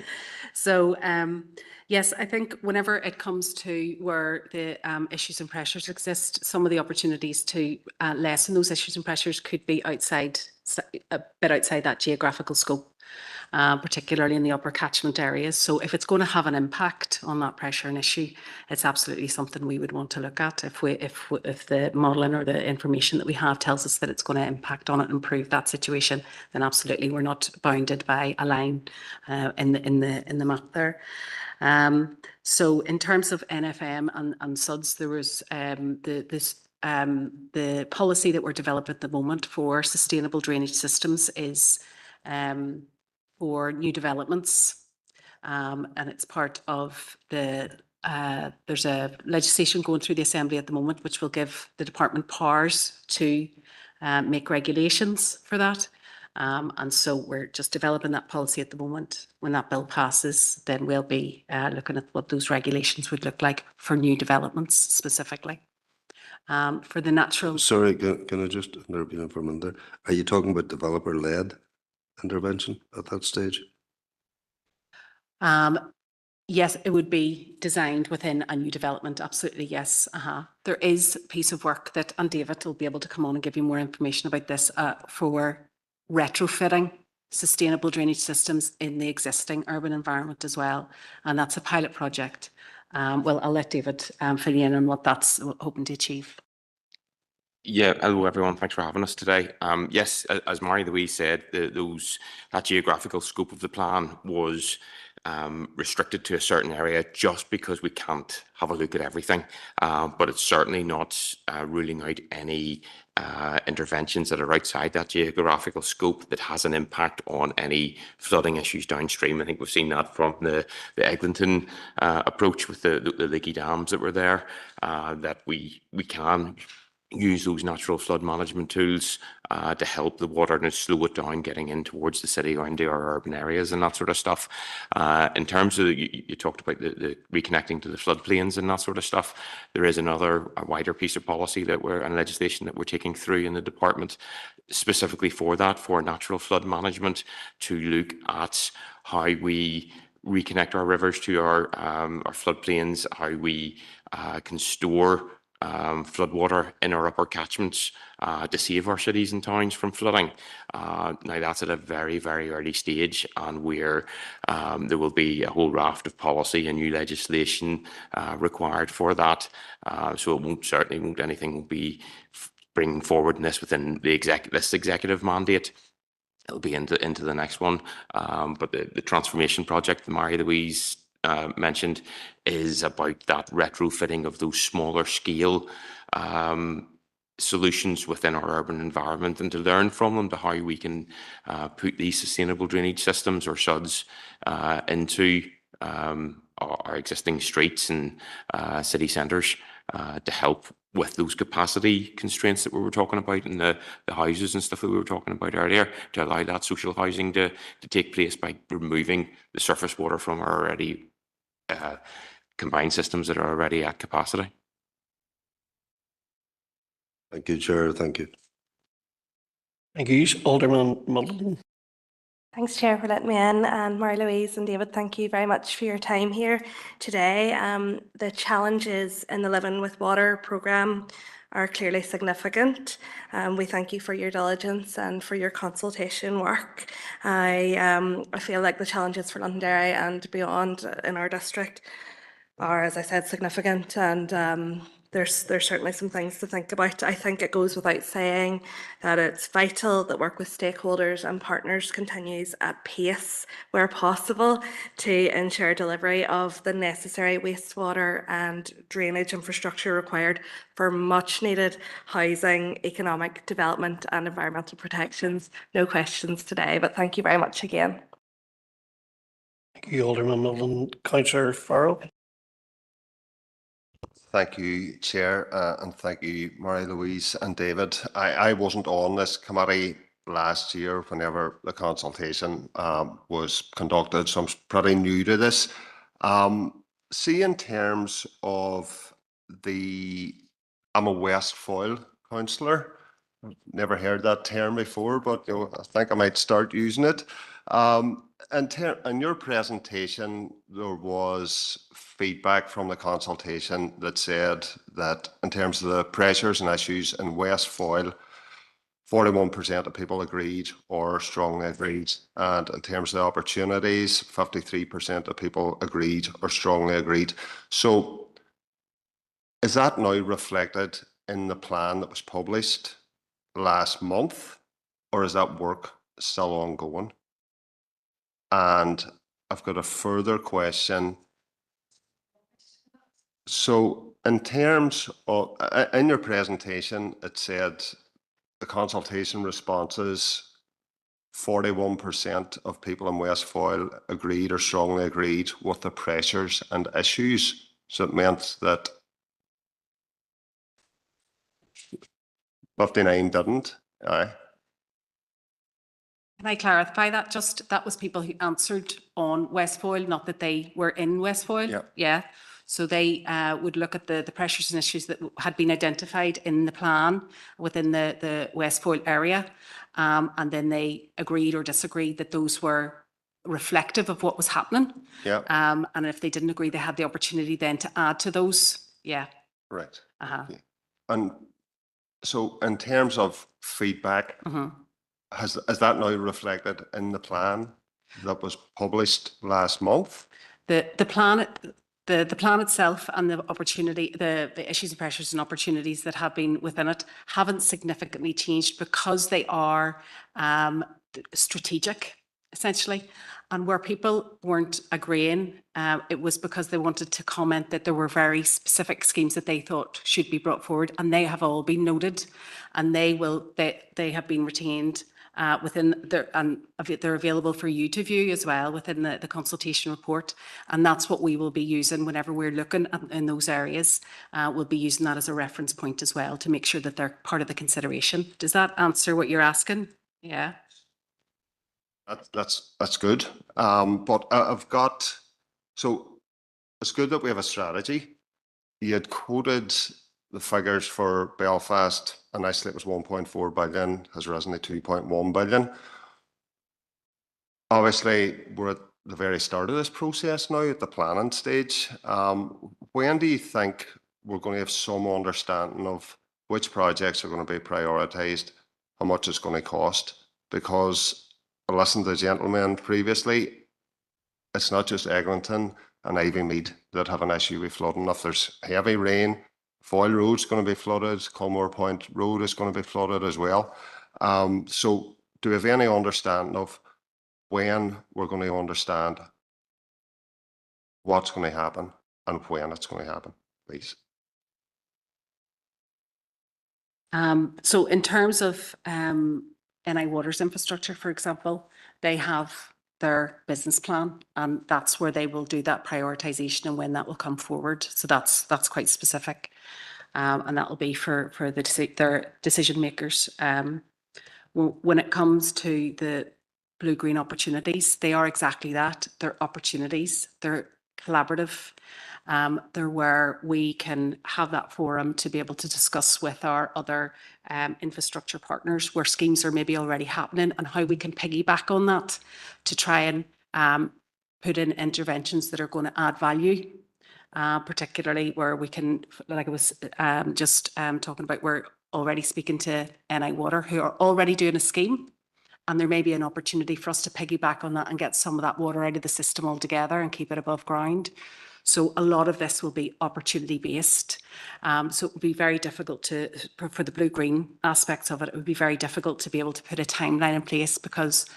So yes, I think whenever it comes to where the issues and pressures exist, some of the opportunities to lessen those issues and pressures could be a bit outside that geographical scope, particularly in the upper catchment areas. So if it's going to have an impact on that pressure and issue, it's absolutely something we would want to look at. If the modelling or the information that we have tells us that it's going to impact on it and improve that situation, then absolutely we're not bounded by a line in the map there. So in terms of NFM and SUDS, there was the policy that we're developing at the moment for sustainable drainage systems is for new developments, and it's part of there's a legislation going through the Assembly at the moment which will give the department powers to make regulations for that. And so we're just developing that policy at the moment. When that bill passes, then we'll be looking at what those regulations would look like for new developments specifically. For the natural... Sorry, can I just intervene for a minute there? Are you talking about developer-led intervention at that stage? Yes, it would be designed within a new development. Absolutely, yes. There is a piece of work that, and David will be able to come on and give you more information about this, for retrofitting sustainable drainage systems in the existing urban environment as well. And that's a pilot project. Well, I'll let David fill you in on what that's hoping to achieve. Yeah, hello everyone. Thanks for having us today. Yes, as Mary-Louise said, that geographical scope of the plan was restricted to a certain area just because we can't have a look at everything. But it's certainly not ruling out any interventions that are outside that geographical scope that has an impact on any flooding issues downstream. I think we've seen that from the Eglinton approach with the leaky dams that were there, that we can use those natural flood management tools to help the water and slow it down getting in towards the city or into our urban areas and that sort of stuff. In terms of, you talked about the reconnecting to the floodplains and that sort of stuff, there is a wider piece of policy and legislation that we're taking through in the department specifically for that, for natural flood management, to look at how we reconnect our rivers to our floodplains, how we can store floodwater in our upper catchments to save our cities and towns from flooding. Now that's at a very, very early stage, and there will be a whole raft of policy and new legislation required for that. So anything will be bringing forward in this within this executive mandate. It'll be into the next one. But the transformation project that Mary-Louise mentioned is about that retrofitting of those smaller scale solutions within our urban environment, and to learn from them to how we can put these sustainable drainage systems or SUDS into our existing streets and city centres to help with those capacity constraints that we were talking about in the houses and stuff that we were talking about earlier, to allow that social housing to take place by removing the surface water from our already combined systems that are already at capacity. Thank you, Chair. Thank you. Thank you, Alderman Mullin. Thanks, Chair, for letting me in, and Mary-Louise and David, thank you very much for your time here today. The challenges in the Living with Water programme are clearly significant. We thank you for your diligence and for your consultation work. I feel like the challenges for Londonderry and beyond in our district are, as I said, significant, and there's certainly some things to think about. I think it goes without saying that it's vital that work with stakeholders and partners continues at pace where possible to ensure delivery of the necessary wastewater and drainage infrastructure required for much needed housing, economic development and environmental protections. No questions today, but thank you very much again. Thank you, Alderman Milne. Councillor Farrell. Thank you, Chair, and thank you, Mary-Louise and David. I wasn't on this committee last year whenever the consultation was conducted, so I'm pretty new to this. See, in terms of I'm a West Foyle councillor. Never heard that term before, but you know, I think I might start using it. In your presentation, there was feedback from the consultation that said that in terms of the pressures and issues in West Foyle, 41% of people agreed or strongly agreed. And in terms of the opportunities, 53% of people agreed or strongly agreed. So is that now reflected in the plan that was published last month, or is that work still ongoing? And I've got a further question. So in terms of, in your presentation, it said the consultation responses, 41% of people in West Foyle agreed or strongly agreed with the pressures and issues. So it meant that 59 didn't. Aye. Can I clarify that? Just that was people who answered on West Foyle, not that they were in West Foyle. Yeah. Yeah. So they would look at the pressures and issues that had been identified in the plan within the West Foyle area. And then they agreed or disagreed that those were reflective of what was happening. Yeah. And if they didn't agree, they had the opportunity then to add to those. Yeah. Right. Uh-huh. Okay. And so in terms of feedback, is that now reflected in the plan that was published last month? The plan itself and the opportunity, the issues and pressures and opportunities that have been within it haven't significantly changed because they are strategic, essentially. And where people weren't agreeing, it was because they wanted to comment that there were very specific schemes that they thought should be brought forward, and they have all been noted, and they have been retained within and they're available for you to view as well within the consultation report. And that's what we will be using whenever we're looking in those areas. We'll be using that as a reference point as well to make sure that they're part of the consideration. Does that answer what you're asking? Yeah. That's good. But so it's good that we have a strategy. You had quoted the figures for Belfast, initially it was 1.4 billion, has risen to 2.1 billion. Obviously, we're at the very start of this process now, at the planning stage. When do you think we're going to have some understanding of which projects are going to be prioritised, how much it's going to cost? Because I listened to the gentleman previously, it's not just Eglinton and Ivymead that have an issue with flooding. If there's heavy rain, Foyle Road's going to be flooded, Culmore Point Road is going to be flooded as well. So do we have any understanding of when we're going to understand what's going to happen and when it's going to happen, please? So in terms of NI Water's infrastructure, for example, they have their business plan, and that's where they will do that prioritisation and when that will come forward. So that's quite specific, and that will be for their decision makers. When it comes to the blue-green opportunities, they are exactly that. They're opportunities. They're collaborative. They're where we can have that forum to be able to discuss with our other infrastructure partners where schemes are maybe already happening and how we can piggyback on that to try and put in interventions that are going to add value particularly where we can, like I was just talking about, we're already speaking to NI Water, who are already doing a scheme. And there may be an opportunity for us to piggyback on that and get some of that water out of the system altogether and keep it above ground. So a lot of this will be opportunity based. So it would be very difficult for the blue-green aspects of it, it would be very difficult to be able to put a timeline in place, because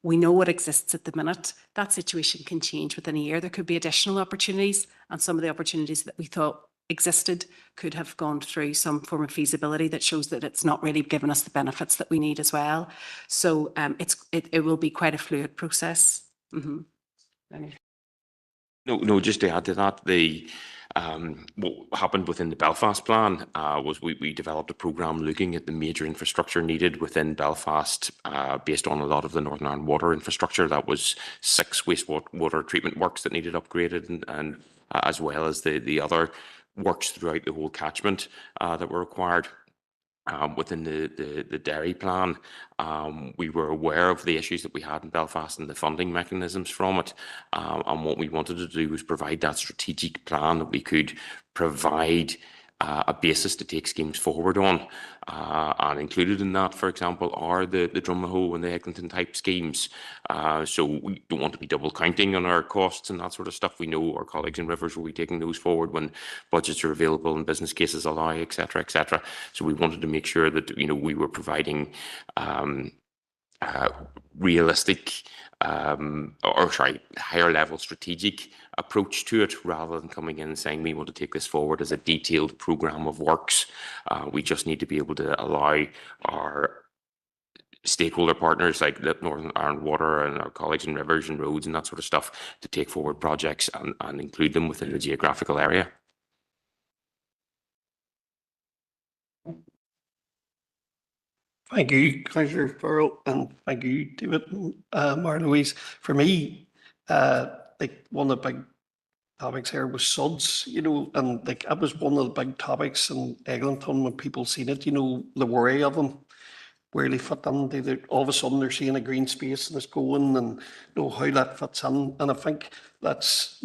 we know what exists at the minute. That situation can change within a year. There could be additional opportunities, and some of the opportunities that we thought existed could have gone through some form of feasibility that shows that it's not really given us the benefits that we need as well. So it will be quite a fluid process. No, just to add to that, what happened within the Belfast plan was we developed a programme looking at the major infrastructure needed within Belfast based on a lot of the Northern Ireland water infrastructure. That was 6 wastewater treatment works that needed upgraded, and as well as the other works throughout the whole catchment that were required. Within the dairy plan, we were aware of the issues that we had in Belfast and the funding mechanisms from it. And what we wanted to do was provide that strategic plan that we could provide a basis to take schemes forward on. And included in that, for example, are the Drummahoe and the Eglinton type schemes. So we don't want to be double counting on our costs and that sort of stuff. We know our colleagues in Rivers will be taking those forward when budgets are available and business cases allow, etc., etc. So we wanted to make sure that we were providing realistic higher level strategic approach to it, rather than coming in and saying we want to take this forward as a detailed programme of works. We just need to be able to allow our stakeholder partners like the Northern Ireland Water and our colleagues in Rivers and Roads and that sort of stuff to take forward projects and include them within the geographical area. Thank you, Councillor Farrell, and thank you, David, Marie-Louise. For me, like one of the big topics here was SUDS, and like that was one of the big topics in Eglinton when people seen it, the worry of them, where they fit in. All of a sudden they're seeing a green space and it's going, and how that fits in. And I think that's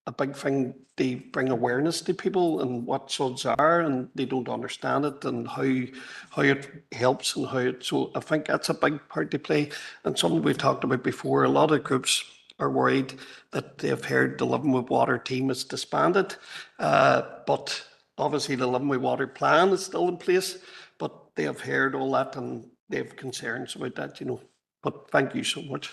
a big thing. They bring awareness to people and what SUDS are, and they don't understand it and how it helps and how it. So I think that's a big part to play. And something we've talked about before. A lot of groups are worried that they've heard the Living with Water team is disbanded, but obviously the Living with Water plan is still in place. But they have heard all that and they have concerns about that, But thank you so much.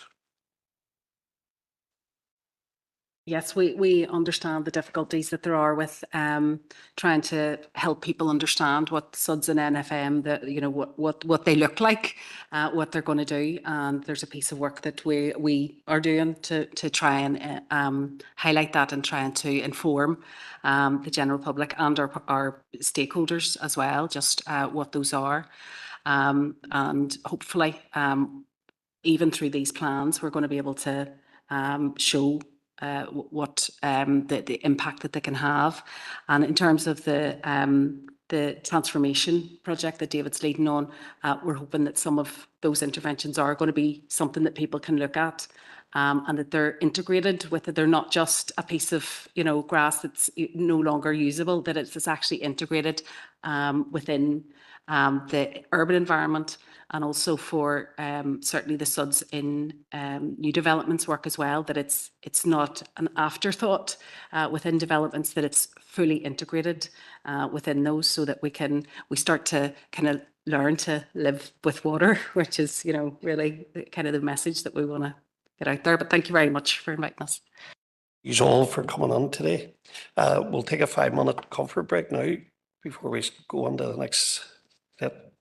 Yes, we understand the difficulties that there are with trying to help people understand what SUDS and NFM, what they look like, what they're going to do. And there's a piece of work that we are doing to try and highlight that and trying to inform the general public and our stakeholders as well, just what those are. And hopefully, even through these plans, we're going to be able to show what the impact that they can have. And in terms of the transformation project that David's leading on, we're hoping that some of those interventions are going to be something that people can look at, and that they're integrated with it. They're not just a piece of grass that's no longer usable, that it's actually integrated within the urban environment, and also for certainly the SUDS in new developments work as well, that it's not an afterthought within developments, that it's fully integrated within those, so that we start to kind of learn to live with water, which is really kind of the message that we want to get out there. But thank you very much for inviting us. Thank you all for coming on today. We'll take a 5-minute comfort break now before we go on to the next step.